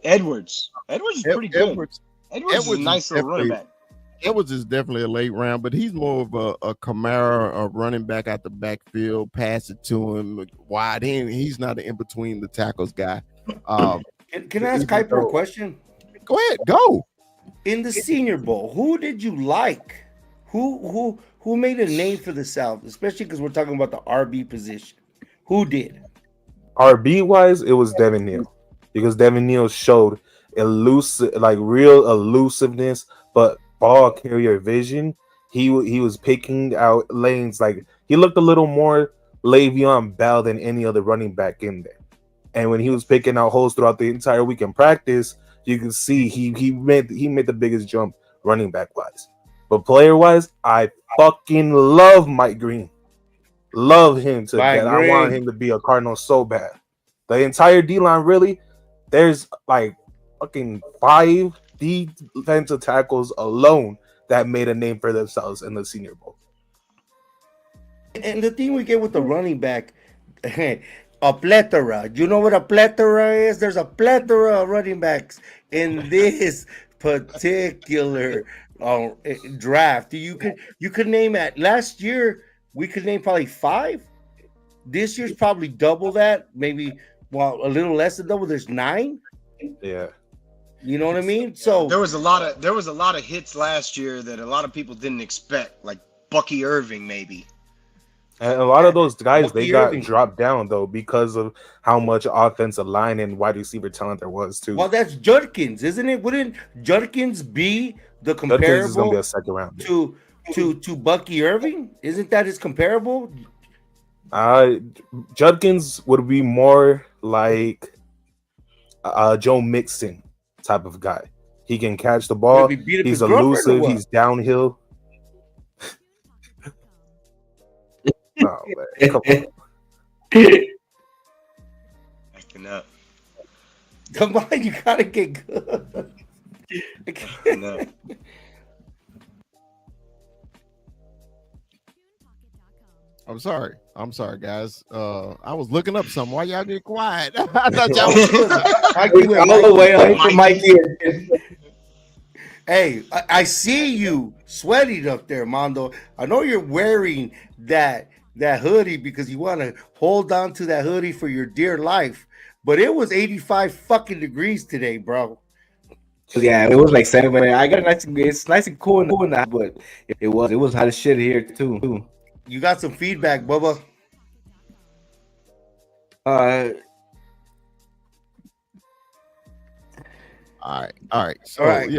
Edwards. Edwards is pretty good. Edwards Edwards is a nice little running back. Edwards is definitely a late round, but he's more of a Kamara, a running back out the backfield, pass it to him wide in. He's not an in between the tackles guy. Can I ask Kuiper a question? Go ahead, go. In the Senior Bowl, who did you like? Who made a name for the South, especially because we're talking about the RB position? Who did? RB wise, it was Devin Neal because Devin Neal showed real elusiveness, but ball carrier vision. He was picking out lanes like he looked a little more Le'Veon Bell than any other running back in there. And when he was picking out holes throughout the entire week in practice, you can see he made the biggest jump running back wise. But player wise, I fucking love Mike Green. Love him to death. I want him to be a Cardinal so bad. The entire D-line, really, there's like fucking 5 defensive tackles alone that made a name for themselves in the Senior Bowl. And the thing we get with the running back, a plethora. You know what a plethora is? There's a plethora of running backs in this particular draft. You could name at last year we could name probably 5. This year's probably double that, maybe a little less than double. There's 9. Yeah. You know what I mean? So there was a lot of hits last year that a lot of people didn't expect, like Bucky Irving, maybe. And a lot of those guys, Bucky they got Irving. dropped down though because of how much offensive line and wide receiver talent there was too. well, that's Judkins, isn't it? Wouldn't Judkins be the Judkins is gonna be comparable a second round. to Bucky Irving? Isn't that his comparable? Judkins would be more like Joe Mixon type of guy. He can catch the ball. Did he beat up He's his girlfriend or elusive. what? He's downhill. Oh, man. Come on. Acting up. Come on, you gotta get good. Acting up. I'm sorry, guys. I was looking up something. Why y'all get quiet? I thought y'all was Mikey went all the way up Mikey. for Mikey. Hey, I see you sweating up there, Mondo. I know you're wearing that hoodie because you want to hold on to that hoodie for your dear life. But it was 85 fucking degrees today, bro. Yeah, it was like 7. I got it's nice and cool in that, but it was hot as shit here too. You got some feedback, Bubba. all right. So, All right.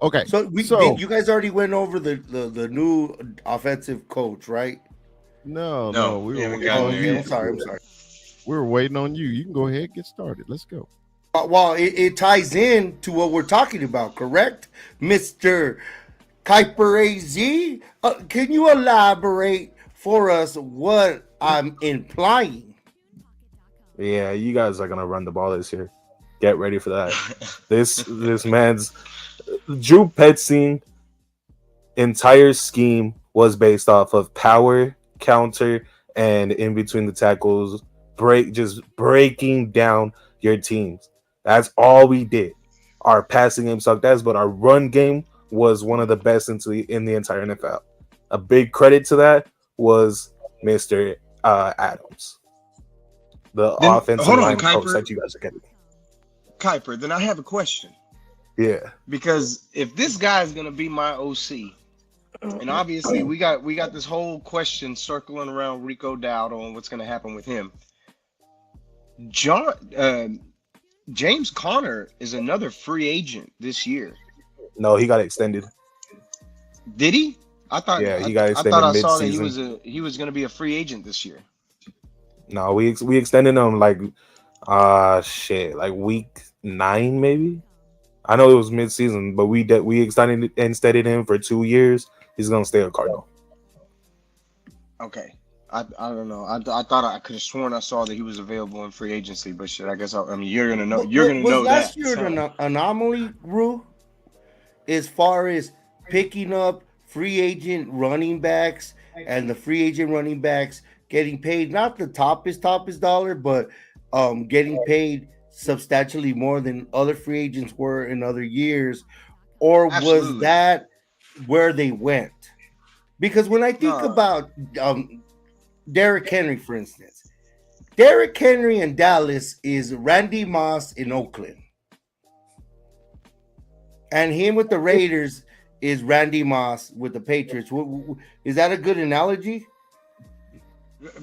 Okay. So you guys already went over the new offensive coach, right? No, we yeah, were we waiting got on it. you. I'm sorry. We were waiting on you. You can go ahead, get started. Let's go. Well, it ties in to what we're talking about, correct, Mr. Kuiper AZ? Can you elaborate for us what I'm implying? Yeah, you guys are gonna run the ball this year. Get ready for that. This man's Drew Petzing entire scheme was based off of power, counter, and in between the tackles, breaking down your teams. That's all we did. Our passing game sucked ass, but our run game was one of the best in the entire NFL. A big credit to that was Mr. Adams, the Then, offensive hold on, line coach Kuiper. that you guys are getting. Kuiper, then I have a question. Yeah. Because if this guy is gonna be my OC, and obviously we got this whole question circling around Rico Dowd on what's gonna happen with him. James Conner is another free agent this year. No, he got extended. Did he? I thought. Yeah, he I, got I extended thought I saw that mid-season. he was gonna be a free agent this year. No, we extended him like like week 9 maybe. I know it was mid-season, but we extended him for 2 years. He's gonna stay a Cardinal. Okay. I don't know. I thought I could have sworn I saw that he was available in free agency, but shit, I guess I mean you're gonna know. You're gonna Was know last that. year so. an anomaly, Rue? As far as picking up free agent running backs and the free agent running backs getting paid not the toppest dollar, but getting paid substantially more than other free agents were in other years, or was Absolutely. that where they went? Because when I think No. about Derrick Henry, for instance, Derrick Henry in Dallas is Randy Moss in Oakland. And him with the Raiders is Randy Moss with the Patriots. Is that a good analogy?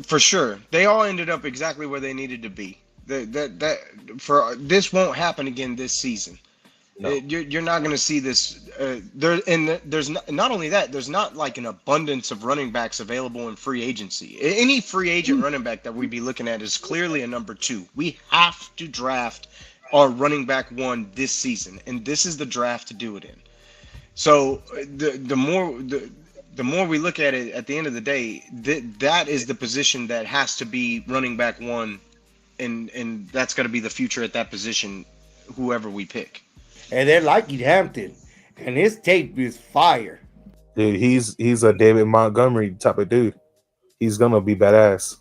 For sure, they all ended up exactly where they needed to be. That for this won't happen again this season. No. You're not going to see this. There's not only that. There's not like an abundance of running backs available in free agency. Any free agent running back that we'd be looking at is clearly a number 2. We have to draft our running back 1 this season, and this is the draft to do it in. So the more we look at it, at the end of the day, that is the position that has to be running back 1, and that's going to be the future at that position, whoever we pick. And they're liking Hampton, and his tape is fire. Dude, he's a David Montgomery type of dude. He's gonna be badass.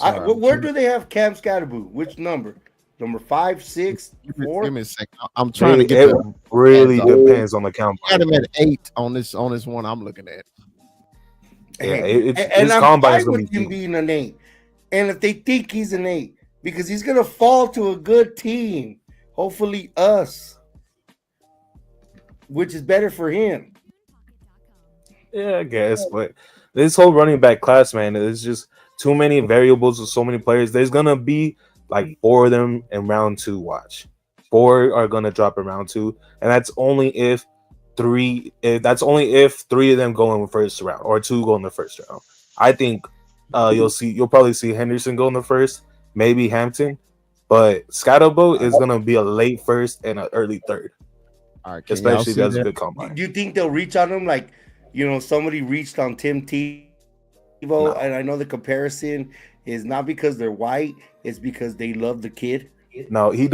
Where do they have Cam Scatterboo? Which number? Number 5, 6, 4? Give me a second. I'm trying to get It the really depends on the count. I got him at 8 on this one I'm looking at. Yeah, and his I'm combine's fine gonna with be him deep. being an 8. And if they think he's an 8, because he's gonna fall to a good team, hopefully us, which is better for him. Yeah, I guess, but this whole running back class, man, there's just too many variables with so many players. There's gonna be like 4 of them in round 2. Watch, 4 are gonna drop in round 2, and that's only if 3. That's only if 3 of them go in the first round or 2 go in the first round. I think you'll probably see Henderson go in the first, maybe Hampton, but Scatterbo is gonna be a late first and an early third, All right, especially if he has a good combine. Do you think they'll reach on him like, somebody reached on Tim Tebow? No. And I know the comparison is not because they're white, it's because they love the kid. No, he's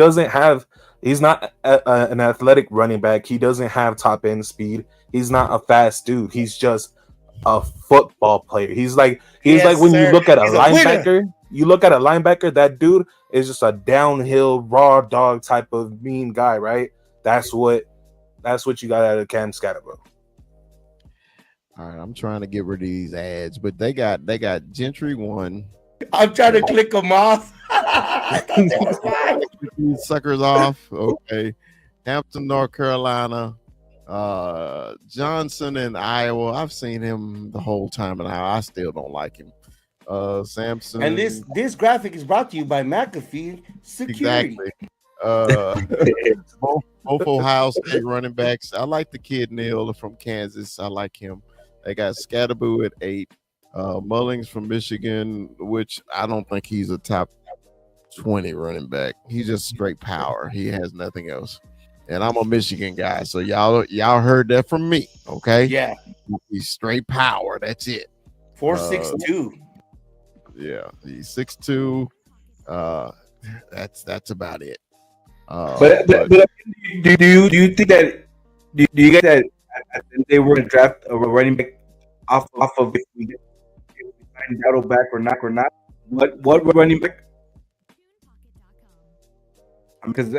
not an athletic running back. He doesn't have top end speed. He's not a fast dude. He's just a football player. He's like when you look at a linebacker, that dude is just a downhill raw dog type of mean guy, right? That's what you got out of Cam Scatterbo. All right, I'm trying to get rid of these ads, but they got Gentry 1. I'm trying to click them off. These suckers off. Okay. Hampton, North Carolina. Johnson in Iowa. I've seen him the whole time and I still don't like him. Samson. And this graphic is brought to you by McAfee Security. Exactly. Both Ohio State running backs. I like the kid Neal from Kansas. I like him. They got Scatterboo at 8. Mullings from Michigan, which I don't think he's a top 20 running back. He's just straight power. He has nothing else. And I'm a Michigan guy, so y'all heard that from me, okay? Yeah. He's straight power. That's it. 4.62. Yeah, he's 6'2". That's about it. But do you think that do you get that they were going to draft a running back off of if we find Dowdle back or not? What running back? Because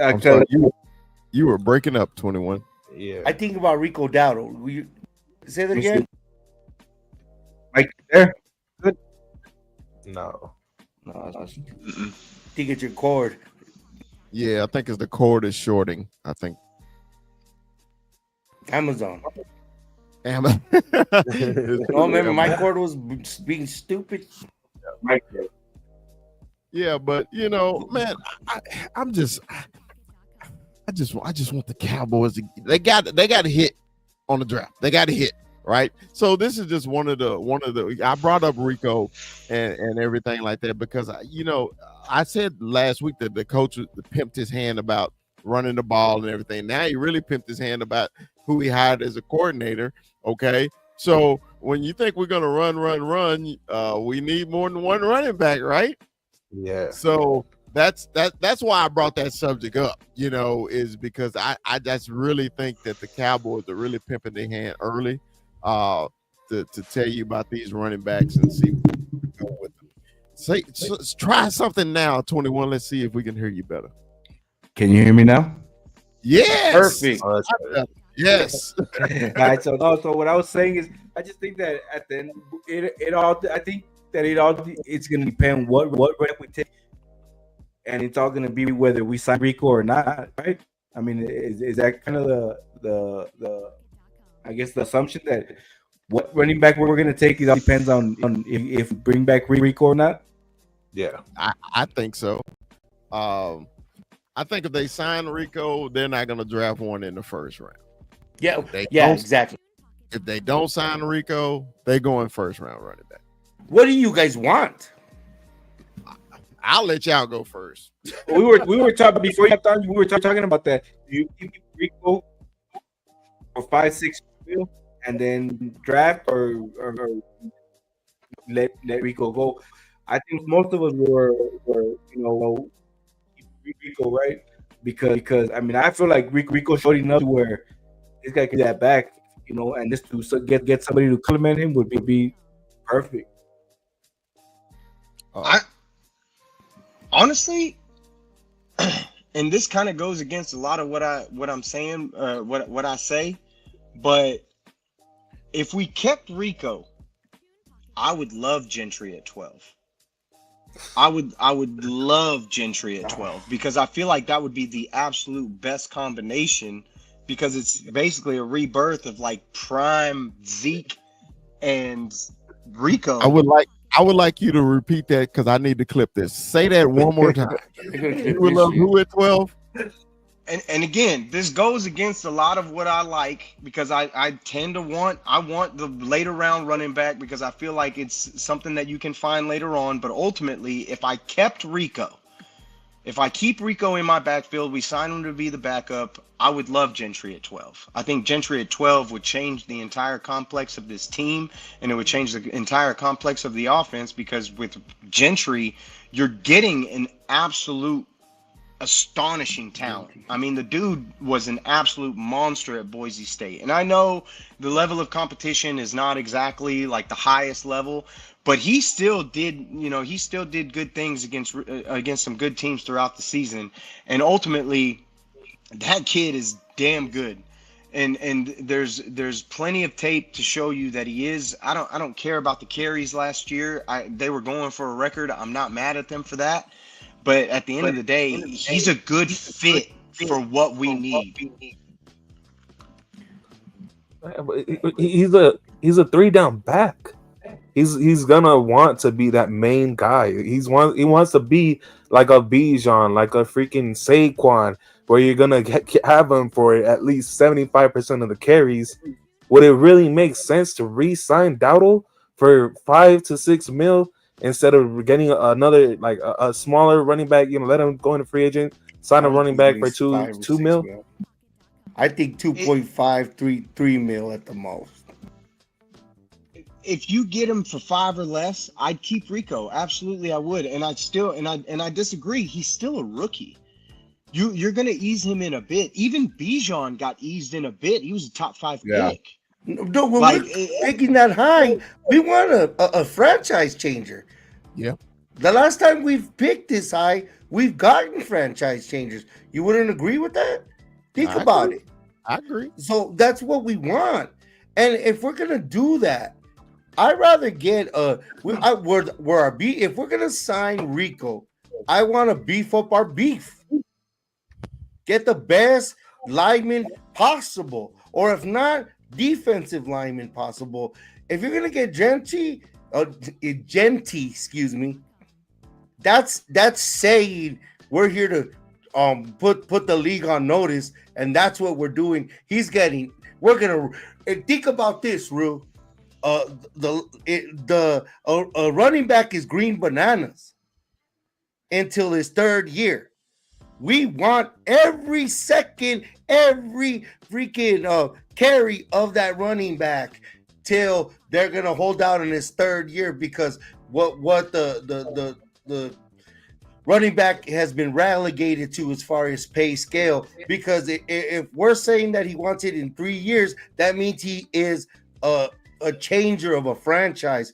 you were breaking up 21. Yeah, I think about Rico Dowdle. Will you say that again? Right there. Good. no. I think it's your cord. Yeah, I think it's the cord is shorting. I think. Amazon. Damn. Oh, remember my cord was being stupid. Yeah, but man, I just want the Cowboys to they got a hit on the draft. They got a hit. right? So this is just one of the. I brought up Rico and everything like that because I said last week that the coach pimped his hand about running the ball and everything. Now he really pimped his hand about who he hired as a coordinator. Okay, so when you think we're gonna run, we need more than one running back, right? Yeah. So that's why I brought that subject up, is because I just really think that the Cowboys are really pimping their hand early to tell you about these running backs and see where we go with them. Try something now, 21. Let's see if we can hear you better. Can you hear me now? Yes. Perfect. Oh, that's better. Yes. All right. So what I was saying is, I just think that at the end, it all. I think that it's going to depend what rep we take, and it's all going to be whether we sign Rico or not, right? I mean, is that kind of the I guess the assumption that what running back we're going to take, it all depends on if we bring back Rico or not. Yeah. I think so. I think if they sign Rico, they're not going to draft one in the first round. Yeah, They yeah, don't- exactly. If they don't sign Rico, they go in first round running back. What do you guys want? I'll let y'all go first. We were talking before you got done. We were talking about that. Do you keep Rico for 5-6 mil and then draft or let Rico go? I think most of us were keep Rico, right? Because I mean I feel like Rico showed enough to where this guy could get that back, and just to get somebody to compliment him would be perfect. I honestly, and this kind of goes against a lot of what I'm saying, what I say, but if we kept Rico, I would love Gentry at 12. I would love Gentry at 12 because I feel like that would be the absolute best combination because it's basically a rebirth of like prime Zeke and Rico. I would like you to repeat that because I need to clip this. Say that one more time. You would love who at 12? And again, this goes against a lot of what I like because I want the later round running back because I feel like it's something that you can find later on. But ultimately, if I kept Rico, if I keep Rico in my backfield, we sign him to be the backup, I would love Gentry at 12. I think Gentry at 12 would change the entire complex of this team, and it would change the entire complex of the offense because with Gentry, you're getting an absolute astonishing talent. I mean, the dude was an absolute monster at Boise State. And I know the level of competition is not exactly like the highest level, but he still did good things against some good teams throughout the season. And ultimately, that kid is damn good. And there's plenty of tape to show you that he is. I don't care about the carries last year. They were going for a record. I'm not mad at them for that. But at the end of the day, he's a good fit for what we need. He's a 3-down back. He's gonna want to be that main guy. He wants to be like a Bijan, like a freaking Saquon, where you're gonna have him for at least 75% of the carries. Would it really make sense to re-sign Dowdle for 5 to 6 mil? Instead of getting another like a smaller running back, let him go into free agent, sign a running back for 2 mil. I think 2.5, 3 mil at the most. If you get him for 5 or less, I'd keep Rico. Absolutely, I would. And I disagree. He's still a rookie. You're gonna ease him in a bit. Even Bijan got eased in a bit. He was a top 5 pick. No, when we're picking that high, we want a franchise changer. Yeah. The last time we've picked this high, we've gotten franchise changers. You wouldn't agree with that? Think about it. I agree. So that's what we want. And if we're gonna do that, I'd rather get if we're gonna sign Rico, I want to beef up our beef. Get the best lineman possible, or if not, defensive lineman possible. If you're gonna get Genty, excuse me, that's saying we're here to put the league on notice, and that's what we're doing. He's getting We're gonna and think about this, Rue. The running back is green bananas until his third year. We want every second, every freaking carry of that running back till they're gonna hold out in his third year, because what the running back has been relegated to as far as pay scale. Because if we're saying that he wants it in 3 years, that means he is a changer of a franchise.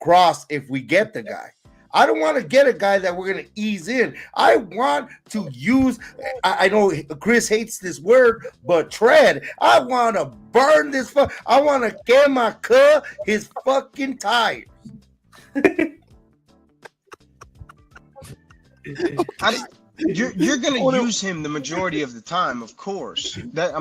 Cross if we get the guy. I don't want to get a guy that we're going to ease in. I want to use, I know Chris hates this word, but tread. I want to burn this. I want to quema his fucking tires. You're going to use him the majority of the time, of course. That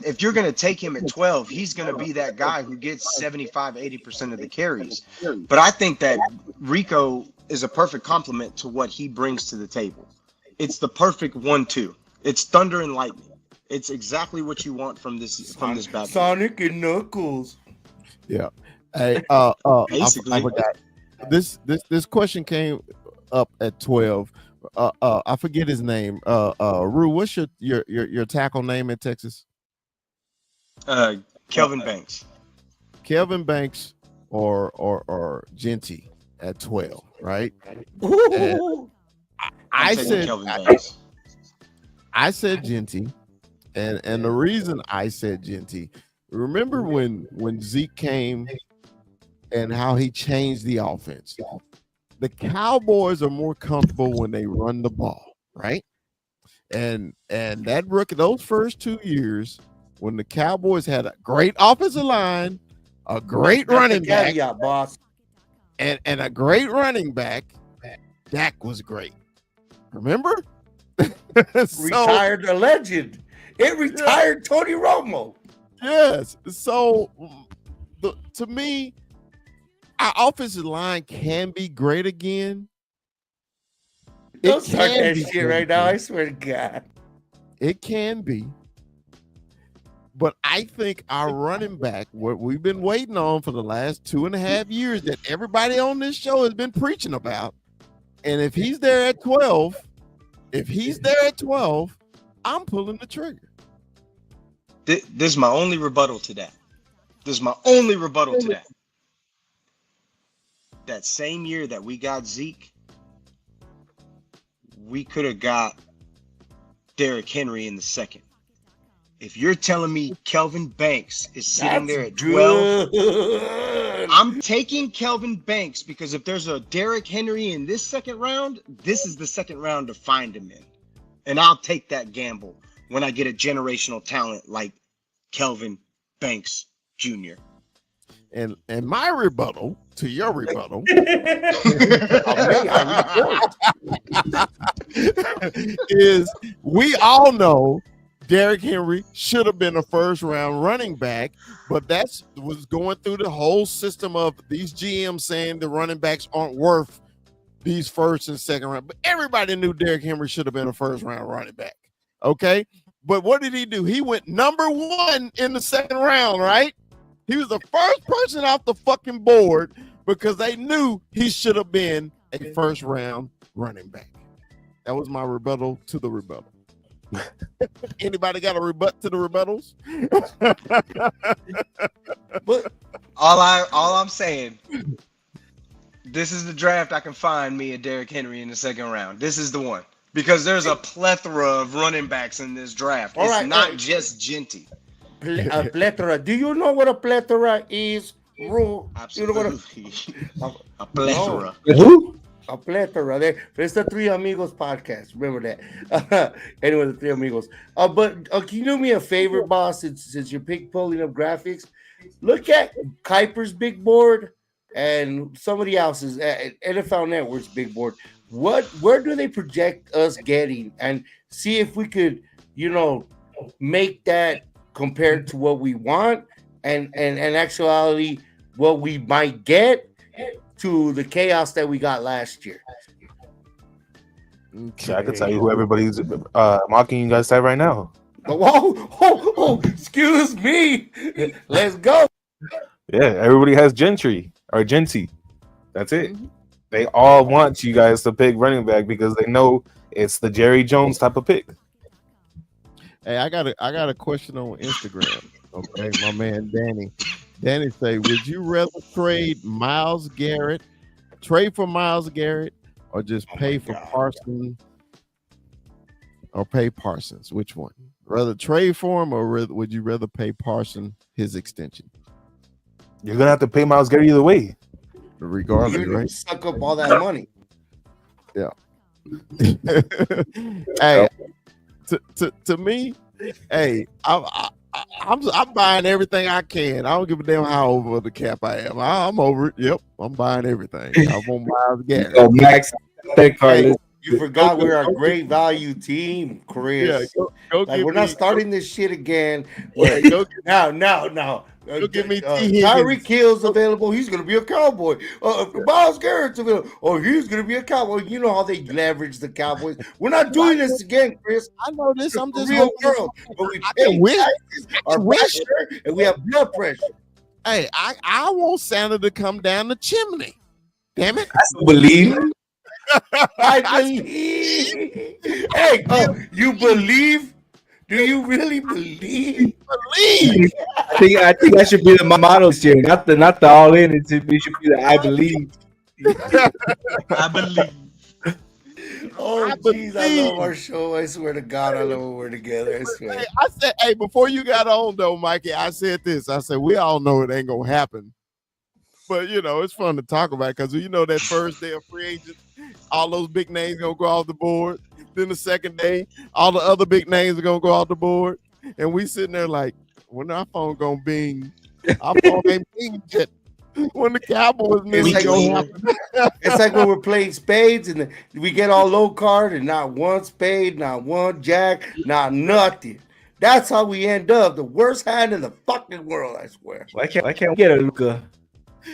if you're going to take him at 12, he's going to be that guy who gets 75-80% of the carries. But I think that Rico is a perfect complement to what he brings to the table. It's the perfect 1-2. It's thunder and lightning. It's exactly what you want from this back. Sonic and Knuckles. Yeah. Hey, Basically. I forgot. This question came up at 12. I forget his name. Rue, what's your tackle name in Texas? Kelvin Banks. Kelvin Banks or Genty at 12, right? I said Genty, and the reason I said Genty, remember when Zeke came and how he changed the offense. The Cowboys are more comfortable when they run the ball, right? And that rookie, those first 2 years, when the Cowboys had a great offensive line, a great running back, boss, and a great running back, Dak was great. Remember? Retired a legend. It retired Tony Romo. Yes. So to me, our offensive line can be great again. Don't start that shit right now. I swear to God. It can be. But I think our running back, what we've been waiting on for the last 2.5 years, that everybody on this show has been preaching about. And if he's there at 12, I'm pulling the trigger. This is my only rebuttal to that. That same year that we got Zeke, we could have got Derrick Henry in the second. If you're telling me Kelvin Banks is sitting there at 12, I'm taking Kelvin Banks, because if there's a Derrick Henry in this second round, this is the second round to find him in. And I'll take that gamble when I get a generational talent like Kelvin Banks Jr. And my rebuttal to your rebuttal is, we all know Derrick Henry should have been a first round running back, but that was going through the whole system of these GMs saying the running backs aren't worth these first and second round. But everybody knew Derrick Henry should have been a first round running back. Okay. But what did he do? He went number 1 in the second round, right? He was the first person off the fucking board because they knew he should have been a first round running back. That was my rebuttal to the rebuttal. Anybody got a rebut to the rebuttals? But all I'm saying, this is the draft I can find me a Derrick Henry in the second round. This is the one. Because there's a plethora of running backs in this draft. It's not just Genty. A plethora. Do you know what a plethora is, Rule? Absolutely. You know a plethora. Who? A plethora. It's the Three Amigos podcast. Remember that. Anyway, the Three Amigos. But can you do me a favor, boss? Since you're pulling up graphics, look at Kuiper's big board and somebody else's NFL Network's big board. Where do they project us getting, and see if we could, make that compared to what we want, and actually what we might get to the chaos that we got last year. Okay. I can tell you who everybody's mocking you guys at right now. Excuse me. Let's go. Yeah, everybody has Gentry or Genty. That's it. They all want you guys to pick running back because they know it's the Jerry Jones type of pick. Hey, I got a question on Instagram. Okay, my man Danny. Danny say, would you rather trade trade for Miles Garrett, or just pay for Parsons, or pay Parsons? Which one? Rather trade for him, or would you rather pay Parsons his extension? You're gonna have to pay Miles Garrett either way. Regardless, You're right? suck up all that money. Yeah. Hey, to me, hey, I'm buying everything I can. I don't give a damn how over the cap I am. I'm over it. Yep, I'm buying everything. I want Miles Garrett. So Max, that card. Hey, You forgot we're a great value team, Chris. Yeah, go Like give we're not me- starting this shit again. Yeah, Where, now. Go give me T. Tyreek Higgins. Hill's available. He's going to be a Cowboy. Miles Garrett's available. Oh, he's going to be a Cowboy. You know how they leverage the Cowboys. We're not doing this again, Chris. I know this. I'm It's just the real hoping- world. But we I pay can wish. taxes, our wish. pressure, and we have blood pressure. Hey, I want Santa to come down the chimney. Damn it! I believe. I believe. Hey, you believe? Do you really believe? Believe. I think that should be the motto this year. Not the all in. It should be the I believe. I believe. Oh, I jeez, I believe. love our show. I swear to God, I love when we're together. I swear. Hey, I said, hey, before you got on though, Mikey, I said this. I said we all know it ain't gonna happen, but you know it's fun to talk about because you know that first day of free agent, all those big names gonna go off the board. Then the second day, all the other big names are gonna go off the board, and we sitting there like, when our phone gonna bing? Our phone ain't bing yet. When the Cowboys It's news like, gonna happen. it's like when we're playing spades and we get all low card and not one spade, not one jack, not nothing. That's how we end up. The worst hand in the fucking world, I swear. Why can't we get a Luca?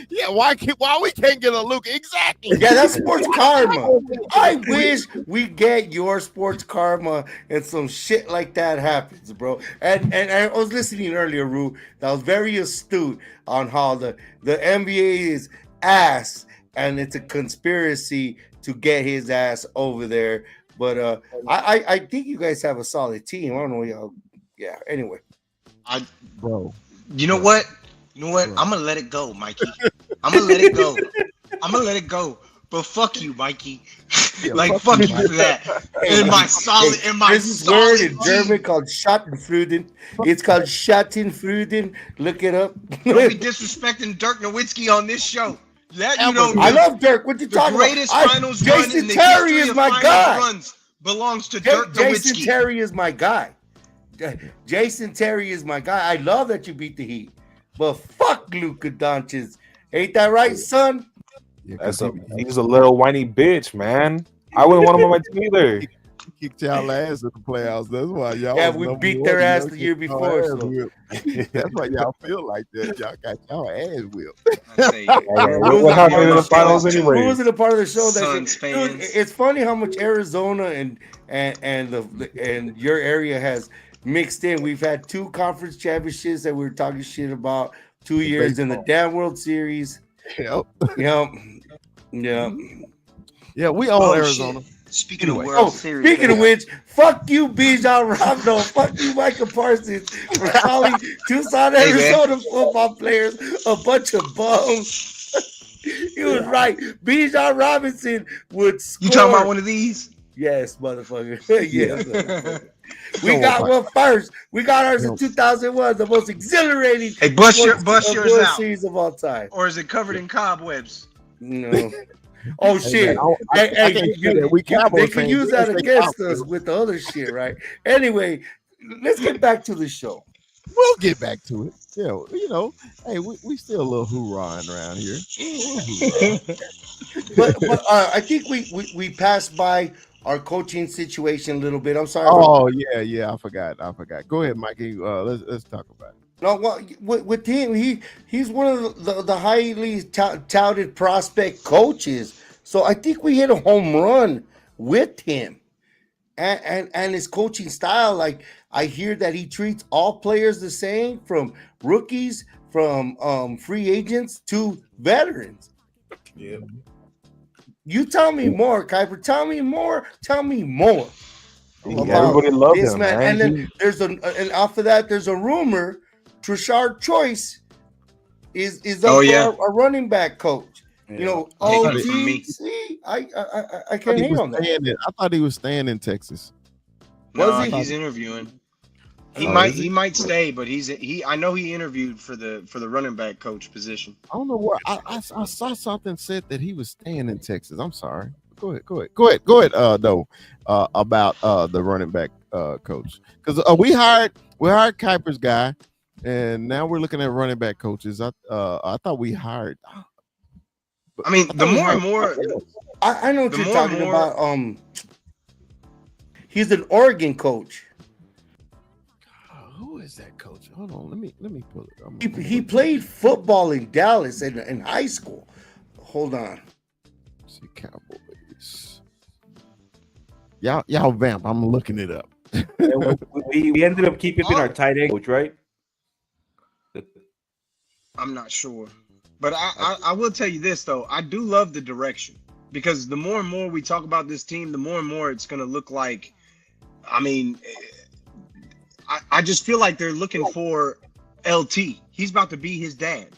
Yeah, why we can't get a Luke? Exactly. Yeah, that's sports karma. I wish we get your sports karma and some shit like that happens, bro. And I was listening earlier, Rue, that was very astute on how the NBA is ass and it's a conspiracy to get his ass over there. But I think you guys have a solid team. I don't know, y'all. Yeah. Anyway, Bro. You know what? You know what? I'm gonna let it go, Mikey. I'm gonna let it go. I'm gonna let it go. But fuck you, Mikey. Like fuck you for that. In my solid, this is word in German called Schattenfruden. It's called Schattenfruden. Look it up. Don't be disrespecting Dirk Nowitzki on this show. That you don't I do. love Dirk. What you The talking greatest about? finals run Jason in the Terry history is of my finals guy. runs belongs to Dirk Jason Nowitzki. Terry is my guy. Jason Terry is my guy. I love that you beat the Heat, but fuck Luka Doncic. Ain't that right, son? Yeah, He's a little whiny bitch, man. I wouldn't want him on my team either. He kicked y'all ass in the playoffs. That's why y'all. Yeah, was we number beat one. their ass Y'all the year kicked y'all before, ass so. whipped. That's why y'all feel like that. Y'all got y'all ass whipped. I say, What happened in the finals Who anyway? was in a part of the show that Suns fans. Dude, it's funny how much Arizona and your area has mixed in. We've had 2 conference championships that we were talking shit about, 2 years in the damn World Series. Yep. Yep. Yeah. Yeah, we own Oh, Arizona. shit. Speaking of Oh, World Series, speaking of which, fuck you, Bijan Robno. Fuck you, Michael Parsons, for calling Tucson, Hey, man. Arizona football players a bunch of bums. He was right. Bijan Robinson would score. you talking about one of these? Yes, motherfucker. Yes, motherfucker. We got one first. We got ours in 2001, the most exhilarating Hey, bust yours World out. Series of all time. Or is it covered in cobwebs? No. Oh shit! man, I can't say that. We Cowboys They can fans, use we that can't say against Cowboys. us with the other shit, right? Anyway, let's get back to the show. We'll get back to it. Yeah, you know, hey, we still a little hoorahing around here. But I think we passed by our coaching situation a little bit. I'm sorry. Oh yeah, I forgot. Go ahead, Mikey. Let's talk about it. No, well, with him, he's one of the highly touted prospect coaches. So I think we hit a home run with him. and his coaching style. Like I hear that he treats all players the same, from rookies, from free agents to veterans. Yeah. You tell me more, Kuiper. Tell me more. Tell me more about Everybody loved this him, man. man. And then and off of that, there's a rumor Trashard Choice is up Oh, for yeah. a running back coach. You know, Take it from me. see, I I thought can't he hate was on that. staying in. I thought he was staying in Texas. No, Was he? he's interviewing. He Oh, might is he? he might stay, but I know he interviewed for the running back coach position. I don't know what I saw something said that he was staying in Texas. I'm sorry. Go ahead. No, about the running back coach, because we hired Kuiper's guy, and now we're looking at running back coaches. I thought we hired. I mean, the more and more, I know what The you're more and talking more- about. He's an Oregon coach. Who is that coach? Hold on, let me pull it. He played football in Dallas in high school. Hold on. See Cowboys. Y'all vamp. I'm looking it up. We ended up keeping our tight end coach, right? I'm not sure, but I will tell you this though. I do love the direction, because the more and more we talk about this team, the more and more it's going to look like. I mean, I just feel like they're looking for LT. He's about to be his dad.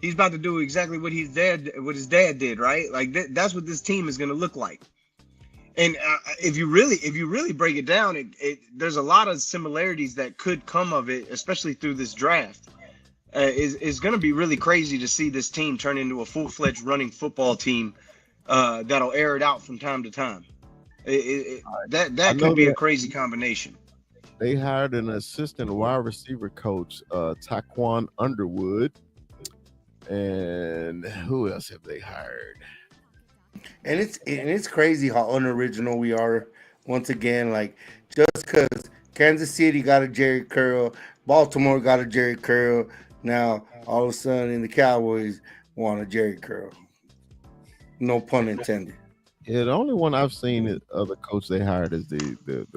He's about to do exactly what his dad did, right? Like that's what this team is going to look like. And if you really break it down, there's a lot of similarities that could come of it, especially through this draft. It's going to be really crazy to see this team turn into a full-fledged running football team that'll air it out from time to time. That could be a crazy combination. They hired an assistant wide receiver coach, Taquan Underwood, and who else have they hired? And it's crazy how unoriginal we are. Once again, like just because Kansas City got a Jerry Curl, Baltimore got a Jerry Curl, now all of a sudden the Cowboys want a Jerry Curl. No pun intended. Yeah, the only one I've seen other coach they hired is the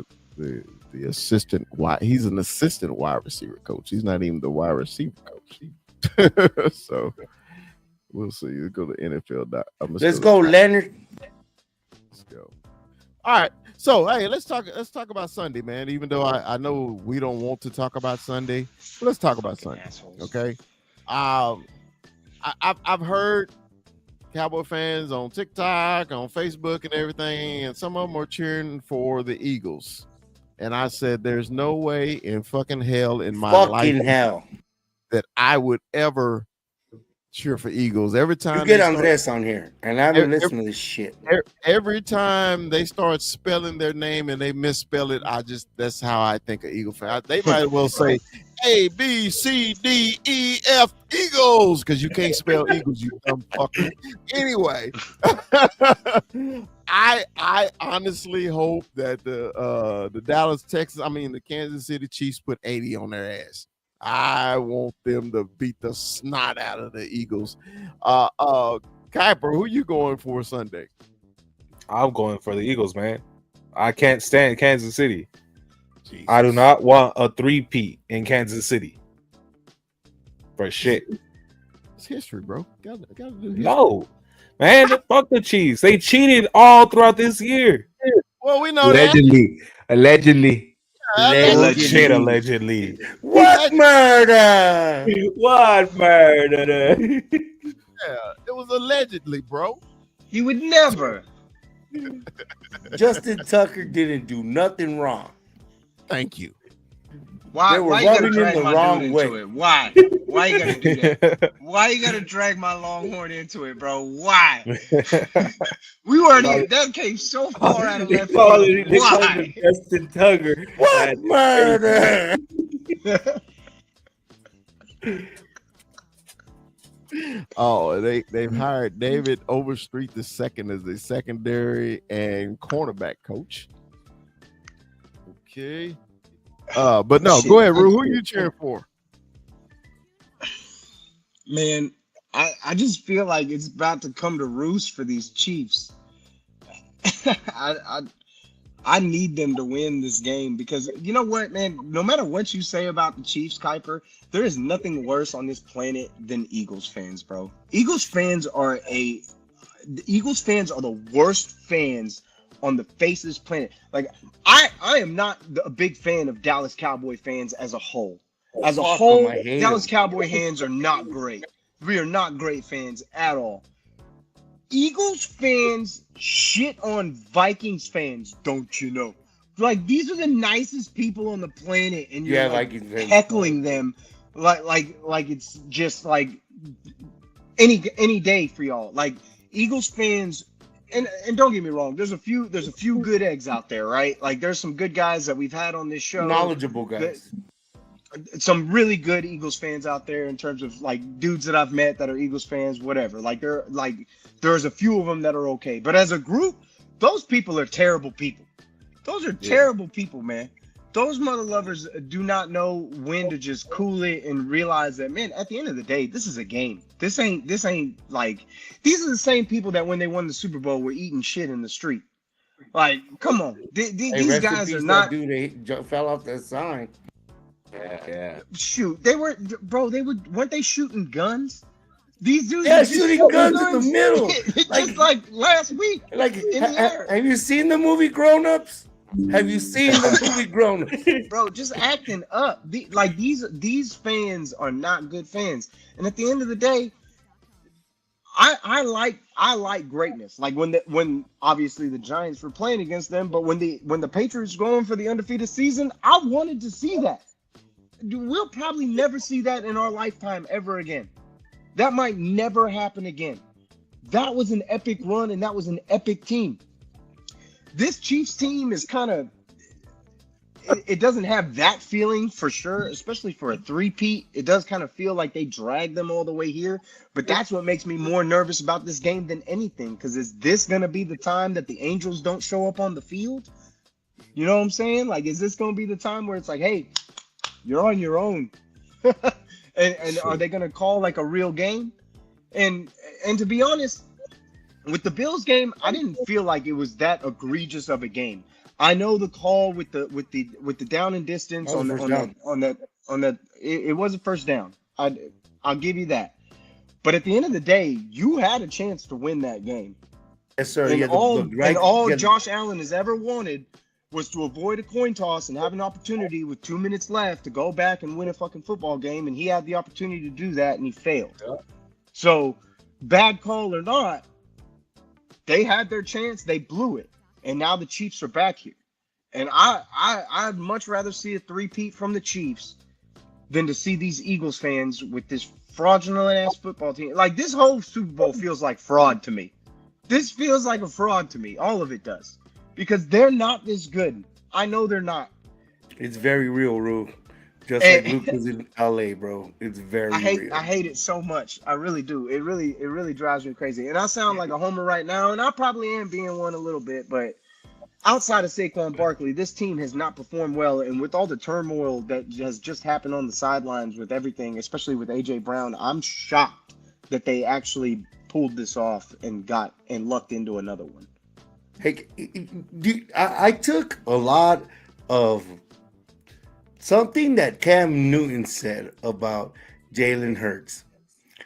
assistant wide. He's an assistant wide receiver coach. He's not even the wide receiver coach. So we'll see. Let's go to NFL. Let's go, Leonard. Let's go. All right. So hey, let's talk about Sunday, man. Even though I know we don't want to talk about Sunday, but let's talk about Sunday. Okay. I've heard Cowboy fans on TikTok, on Facebook, and everything, and some of them are cheering for the Eagles. And I said, "There's no way in fucking hell in my life that I would ever cheer for Eagles." Every time you get Andres on here, and I don't listen to this shit. Every time they start spelling their name and they misspell it, that's how I think of Eagle fan. They might as well say A, B, C, D, E, F, Eagles, because you can't spell Eagles, you dumb fucker. Anyway, I honestly hope that the Kansas City Chiefs put 80 on their ass. I want them to beat the snot out of the Eagles. Kuiper, who you going for Sunday? I'm going for the Eagles, man. I can't stand Kansas City. Jesus. I do not want a three-peat in Kansas City. For shit. It's history, bro. Gotta do history. No. Man, fuck the Chiefs. They cheated all throughout this year. Well, we know Allegedly. Bullshit, allegedly. What murder? What murder? Yeah, it was allegedly, bro. He would never. Justin Tucker didn't do nothing wrong. Thank you. Why They were you gotta rubbing drag him the my wrong dude way. into it? Why? Why you gotta do that? Why you gotta drag my Longhorn into it, bro? Why? We already that came so far out of left field. Why? Justin Tucker. What murder? Oh, they've hired David Overstreet II as the secondary and cornerback coach. Okay. But no, go ahead, Rue. Who are you cheering for? Man, I just feel like it's about to come to roost for these Chiefs. I need them to win this game because you know what, man? No matter what you say about the Chiefs, Kuiper, there is nothing worse on this planet than Eagles fans, bro. The Eagles fans are the worst fans on the face of this planet. Like I am not a big fan of Dallas Cowboy fans as a whole. As a Fuck 'em, whole, I hate Dallas 'em. Cowboy fans are not great. We are not great fans at all. Eagles fans shit on Vikings fans, don't you know? Like these are the nicest people on the planet, and you're Yeah, like Vikings fans. heckling them like it's just like any day for y'all. Like Eagles fans, and don't get me wrong, there's a few good eggs out there, right? Like there's some good guys that we've had on this show. Knowledgeable guys. Some really good Eagles fans out there in terms of like dudes that I've met that are Eagles fans, whatever. Like there's a few of them that are okay, but as a group, those people are terrible people. Those are terrible people, man. Those mother lovers do not know when to just cool it and realize that, man, at the end of the day, this is a game. This ain't like these are the same people that when they won the Super Bowl were eating shit in the street. Like, come on, Hey, these rest in guys peace, are that not. dude. They fell off that sign. Yeah. Shoot, they were, bro. Weren't they shooting guns? These dudes Yeah, were just shooting guns in the middle. just like last week. Like, in the air. have you seen the movie Grown Ups? Have you seen the movie Grown Ups? Bro, just acting up. These fans are not good fans. And at the end of the day, I like greatness. Like when obviously the Giants were playing against them, but when the Patriots were going for the undefeated season, I wanted to see that. We'll probably never see that in our lifetime ever again. That might never happen again. That was an epic run, and that was an epic team. This Chiefs team is kind of, it doesn't have that feeling for sure, especially for a three-peat. It does kind of feel like they dragged them all the way here, but that's what makes me more nervous about this game than anything, because is this going to be the time that the Angels don't show up on the field? You know what I'm saying? Like, is this going to be the time where it's like, hey, you're on your own? and are they going to call like a real game? And to be honest, with the Bills game, I didn't feel like it was that egregious of a game. I know the call with the down and distance on that it was a first down. I'll give you that. But at the end of the day, you had a chance to win that game. Yes, sir. And Yeah, all Josh Allen has ever wanted was to avoid a coin toss and have an opportunity with 2 minutes left to go back and win a fucking football game, and he had the opportunity to do that and he failed. Yeah. So, bad call or not, they had their chance, they blew it, and now the Chiefs are back here. And I'd much rather see a three-peat from the Chiefs than to see these Eagles fans with this fraudulent ass football team. Like, this whole Super Bowl feels like fraud to me. This feels like a fraud to me. All of it does. Because they're not this good. I know they're not. It's very real, Rue. Just like Luke was in LA, bro. It's very real. I hate it so much. I really do. It really drives me crazy. And I sound like a homer right now, and I probably am being one a little bit, but outside of Saquon Barkley, this team has not performed well. And with all the turmoil that has just happened on the sidelines with everything, especially with AJ Brown, I'm shocked that they actually pulled this off and lucked into another one. Hey, I took a lot of something that Cam Newton said about Jalen Hurts.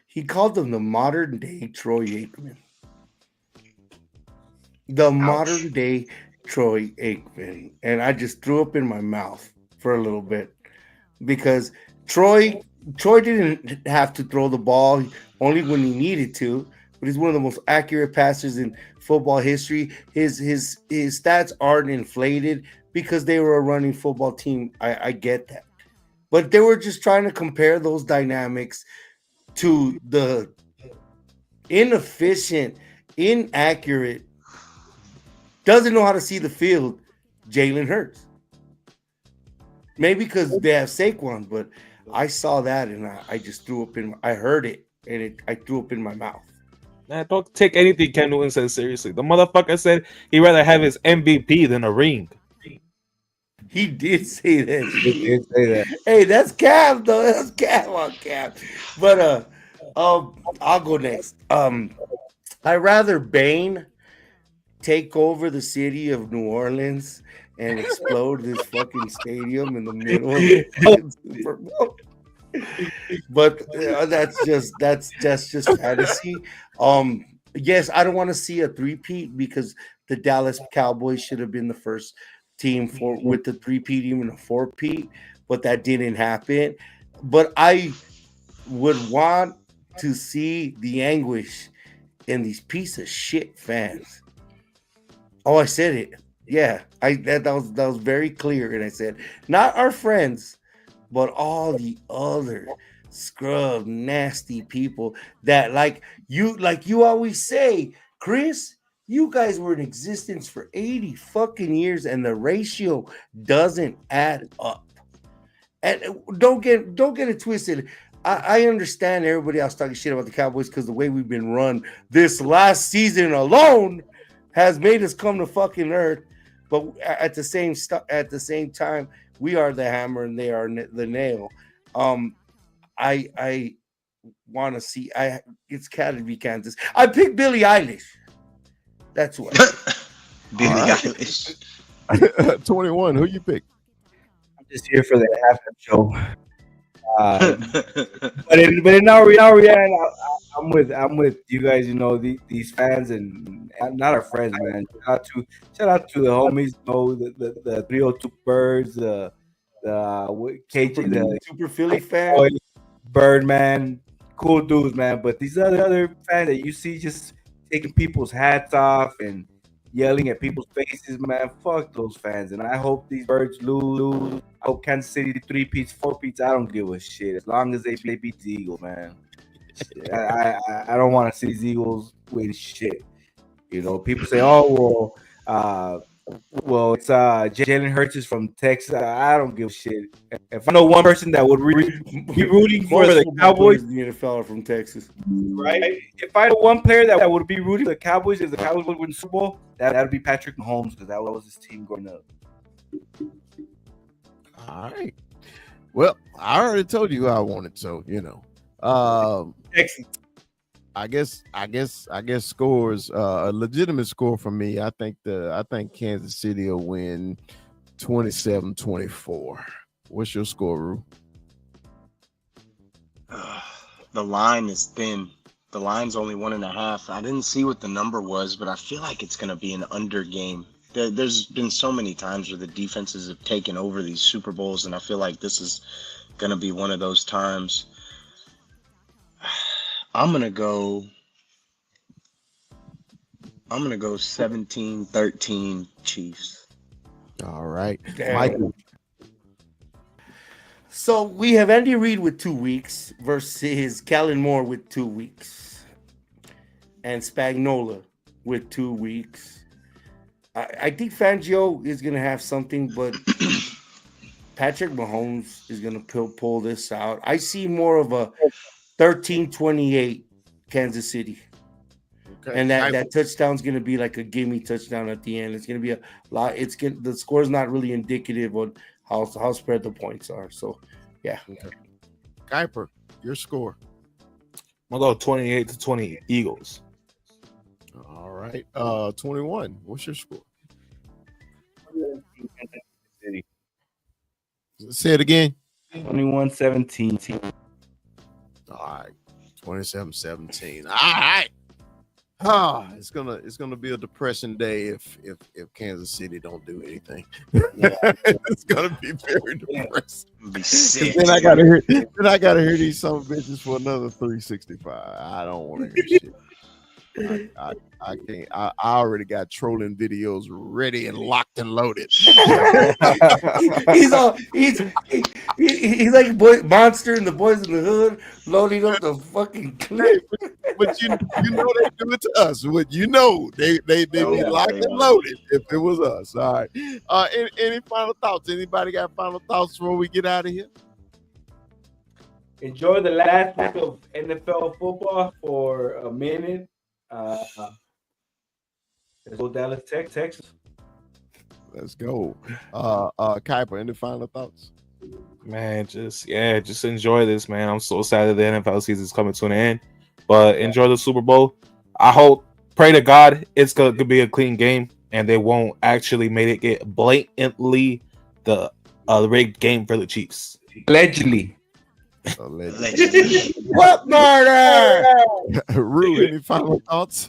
He called him the modern day Troy Aikman. The modern day Troy Aikman. And I just threw up in my mouth for a little bit because Troy didn't have to throw the ball only when he needed to, but he's one of the most accurate passers in football history. His stats aren't inflated because they were a running football team. I get that. But they were just trying to compare those dynamics to the inefficient, inaccurate, doesn't know how to see the field, Jalen Hurts. Maybe because they have Saquon, but I saw that and I just threw up I heard it and I threw up in my mouth. Man, don't take anything Cam Newton says seriously. The motherfucker said he'd rather have his MVP than a ring. He did say that. He did say that. Hey, that's Cam though. That's Cam on Cam. But I'll go next. I rather Bane take over the city of New Orleans and explode this fucking stadium in the middle of the fucking Super Bowl. But that's just fantasy. Yes, I don't want to see a three-peat because the Dallas Cowboys should have been the first team for with the three-peat, even a four-peat, but that didn't happen. But I would want to see the anguish in these piece of shit fans. Oh, I said it. Yeah, that was very clear, and I said not our friends, but all the other scrub nasty people that like you always say, Chris. You guys were in existence for 80 fucking years, and the ratio doesn't add up. And don't get it twisted. I understand everybody else talking shit about the Cowboys because the way we've been run this last season alone has made us come to fucking earth. But at the same time, we are the hammer and they are the nail. I want to see. It's got to be Kansas. I picked Billie Eilish. That's what. Billie All right. Eilish. 21. Who you pick? I'm just here for the halftime show. But in our reality, I'm with you guys. You know these fans and not our friends, man. Shout out to the homies. You know the 302 Birds, the KG, the Super Philly fan. Boy, Birdman, cool dudes, man. But these other fans that you see just taking people's hats off and yelling at people's faces, man. Fuck those fans. And I hope these Birds lose. I hope Kansas City 3-peats, 4-peats. I don't give a shit as long as they beat the Eagles, man. I don't want to see these Eagles win shit. You know, people say, "Oh, well, it's Jalen Hurts is from Texas." I don't give a shit. If I know one person that would be rooting for the Cowboys, in the NFL are from Texas, right? If I know one player that would be rooting for the Cowboys if the Cowboys would win the Super Bowl, that'd be Patrick Mahomes because that was his team growing up. All right. Well, I already told you who I wanted, so you know. Texas. I guess scores a legitimate score from me. I think Kansas City will win 27-24. What's your score, Rue? The line is thin. The line's only 1.5. I didn't see what the number was, but I feel like it's going to be an under game. There's been so many times where the defenses have taken over these Super Bowls, and I feel like this is going to be one of those times. I'm going to go 17-13 Chiefs. All right. Damn. Michael. So we have Andy Reid with 2 weeks versus Kellen Moore with 2 weeks, and Spagnuolo with 2 weeks. I think Fangio is going to have something, but Patrick Mahomes is going to pull this out. I see more of a 13-28 Kansas City. Okay. And that touchdown's going to be like a gimme touchdown at the end. It's going to be a lot. The score's not really indicative on how spread the points are. So, yeah. Okay. Kuiper, your score. I'll go 28-20 Eagles. All right. 21. What's your score? Say it again. 21-17. All right. 27-17. All right. It's gonna be a depressing day if Kansas City don't do anything. Yeah. It's gonna be very depressing. Be sick. Then I gotta hear these some bitches for another 365. I don't want to hear shit. I can't. I already got trolling videos ready and locked and loaded. he's like Monster and the Boys in the Hood loading up the fucking clip. But you know they do it to us. What you know they be locked and loaded if it was us. All right. Any final thoughts? Anybody got final thoughts before we get out of here? Enjoy the last week of NFL football for a minute. Let's go Dallas, Texas. Let's go. Kuiper, any final thoughts? Man, just enjoy this, man. I'm so sad that the NFL season is coming to an end, but enjoy the Super Bowl. I hope pray to God it's going to be a clean game and they won't actually make it blatantly the rigged game for the Chiefs. Allegedly. Allegedly. What murder? Rue, any final thoughts?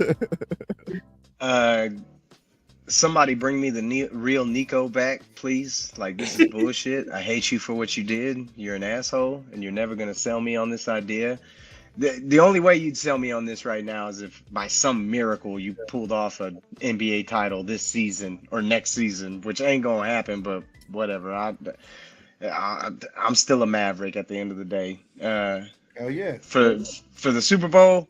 Somebody bring me the real Nico back, please. Like, this is bullshit. I hate you for what you did. You're an asshole, and you're never gonna sell me on this idea. The only way you'd sell me on this right now is if by some miracle you pulled off an NBA title this season or next season, which ain't gonna happen. But whatever. I'm still a Maverick at the end of the day. Hell yeah. For the Super Bowl,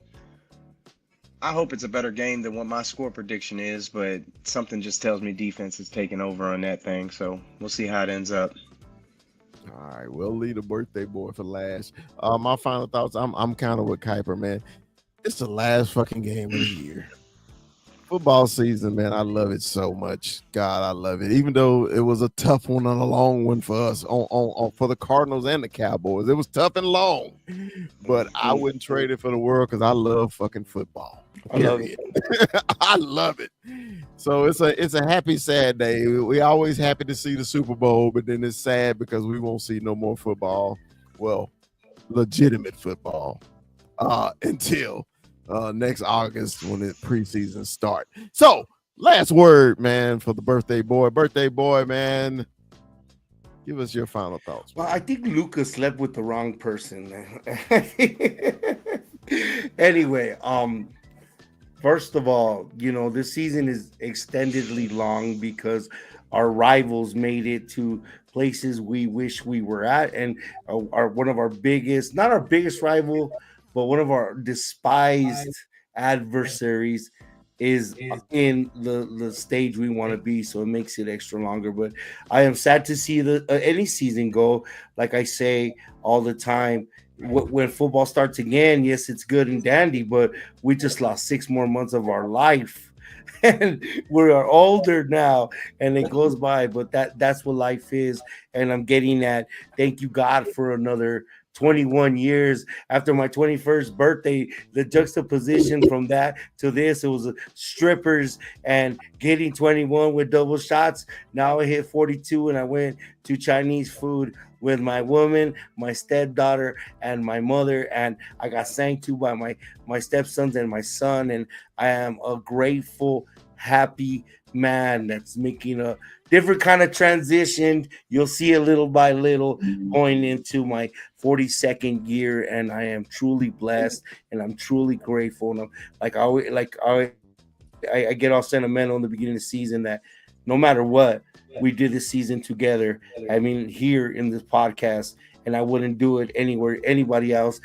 I hope it's a better game than what my score prediction is, but something just tells me defense is taking over on that thing. So we'll see how it ends up. All right, we'll leave the birthday boy for last. My final thoughts. I'm kind of with Kuiper, man. It's the last fucking game of the year. Football season, man. I love it so much. God, I love it. Even though it was a tough one and a long one for us on for the Cardinals and the Cowboys. It was tough and long, but I wouldn't trade it for the world because I love fucking football. I love it. I love it. So it's a happy, sad day. We always happy to see the Super Bowl, but then it's sad because we won't see no more football. Well, legitimate football until next August when the preseason start. So last word, man, for the birthday boy. Birthday boy, man. Give us your final thoughts. Well, I think Lucas slept with the wrong person, man. Anyway, first of all, this season is extendedly long because our rivals made it to places we wish we were at, and are one of our biggest, not our biggest rival, but one of our despised adversaries is in the stage we want to be, so it makes it extra longer. But I am sad to see any season go. Like I say all the time, when football starts again, yes, it's good and dandy, but we just lost 6 more months of our life. And we are older now, and it goes by, but that's what life is. And I'm getting at, thank you, God, for another 21 years after my 21st birthday. The juxtaposition from that to this, it was strippers and getting 21 with double shots. Now I hit 42 and I went to Chinese food with my woman, my stepdaughter, and my mother, and I got sang to by my stepsons and my son, and I am a grateful, happy man that's making a different kind of transition. You'll see it little by little going into my 42nd year, and I am truly blessed, and I'm truly grateful. And I get all sentimental in the beginning of the season that no matter what, we did this season together. I mean, here in this podcast, and I wouldn't do it anywhere, anybody else.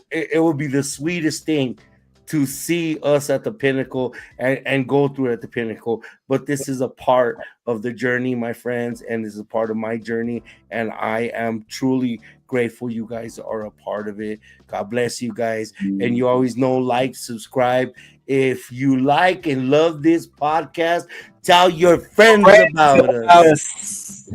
It would be the sweetest thing to see us at the pinnacle and go through it at the pinnacle. But this is a part of the journey, my friends, and this is a part of my journey. And I am truly grateful you guys are a part of it. God bless you guys. And you always know, like, subscribe. If you like and love this podcast, tell your friends about us.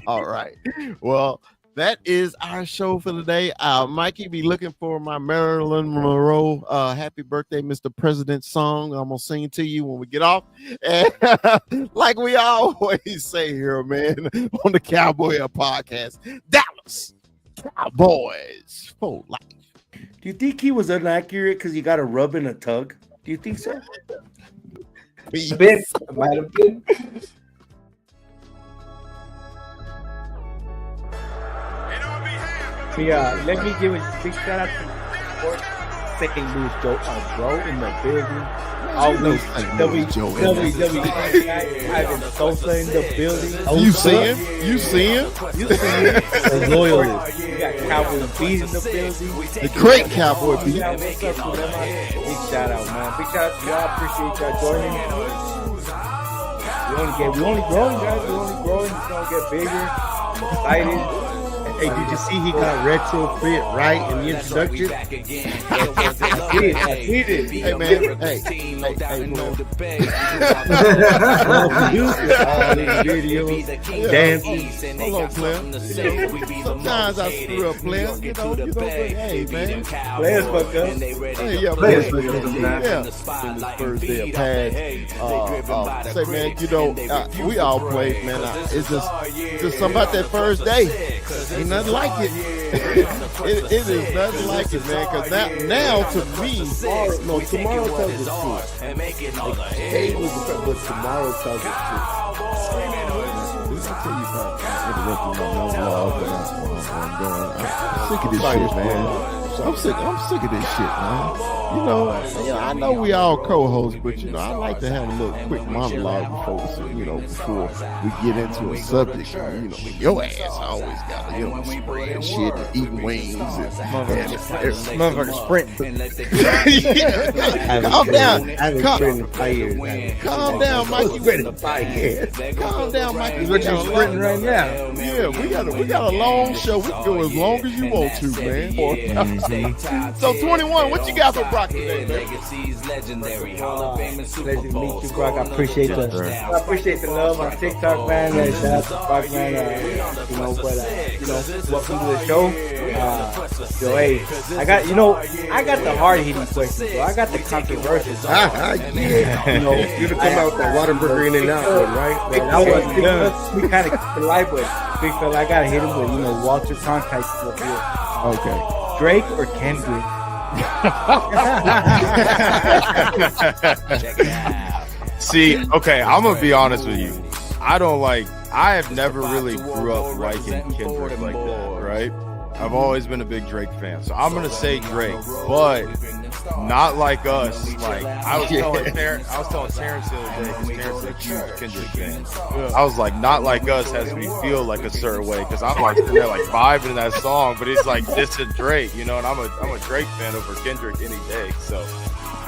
All right. Well, that is our show for today. Mikey, be looking for my Marilyn Monroe Happy Birthday, Mr. President song. I'm going to sing it to you when we get off. And like we always say here, man, on the Cowboy Podcast, Dallas Cowboys for life. Do you think he was inaccurate because he got a rub and a tug? Do you think so? A bit. Might have been. Yeah, let me give a big shout out to St. Louis Joe, bro, in the building. Always WWE Ivan Sosa in the building. You see him? You see him? The loyalist. You got Cowboy Beat in the building. The great Cowboy Beat. Yeah, what's up to them? Big shout out, man. Big shout out to y'all. Appreciate y'all joining. We only growing, guys. We only growing. It's gonna get bigger. Excited. Hey, did you see he got retrofit right in the introduction? I did it. Hey man, hey, All these videos, dancing. hold on, player. Sometimes I screw up, player. You know, but hey man, Players fuck up. hey, yeah, Players man. fuck up, man. Yeah. First day of pass. Say man, you know, we all play, man. It's just something about that first day. Ain't nothing like it. It is nothing like it, man. Cause now to me, Tomorrow tells the truth. Today was the but tomorrow tells the truth. I'm sick of this shit, man. I'm sick of this shit, man. You know, I know we all co-hosts, but you know, I like to have a little quick monologue before we get into a subject. You know, your ass always got to spread shit and eating wings and Motherfucker sprinting. Calm down. I haven't sprinted in 5 years. Calm down, Mikey. Calm down, Mikey. What you sprinting right now? Yeah, we got a long show. We can go as long as you want to, man. So 21, what you got for Brock today, man? Pleasure to meet you, Brock. I appreciate the love on TikTok, man. Shout out to Brock, man. Welcome to the show. Hey, I got the hard hitting questions, bro. I got the controversial. You come out with that Waterburger in and out, right? That was we kind of keep it light, but big fella, I gotta hit him with Walter Cronkite up here. Okay. Drake or Kendrick? See, okay, I'm gonna be honest with you. I have never really grew up liking Kendrick like that, right? I've always been a big Drake fan, so I'm gonna say Drake, but not like us. Like I was telling Terrence the other day, because Terrence is a huge Kendrick fan. I was like, not like us has me feel like a certain way, because I'm like sitting there like vibing in that song, but it's like this is Drake, you know, and I'm a Drake fan over Kendrick any day. So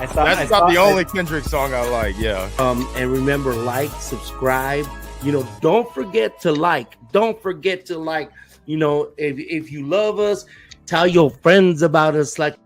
that's not the only Kendrick song I like. Yeah. And remember, like, subscribe. You know, don't forget to like. Don't forget to like. You know, if you love us, tell your friends about us. Like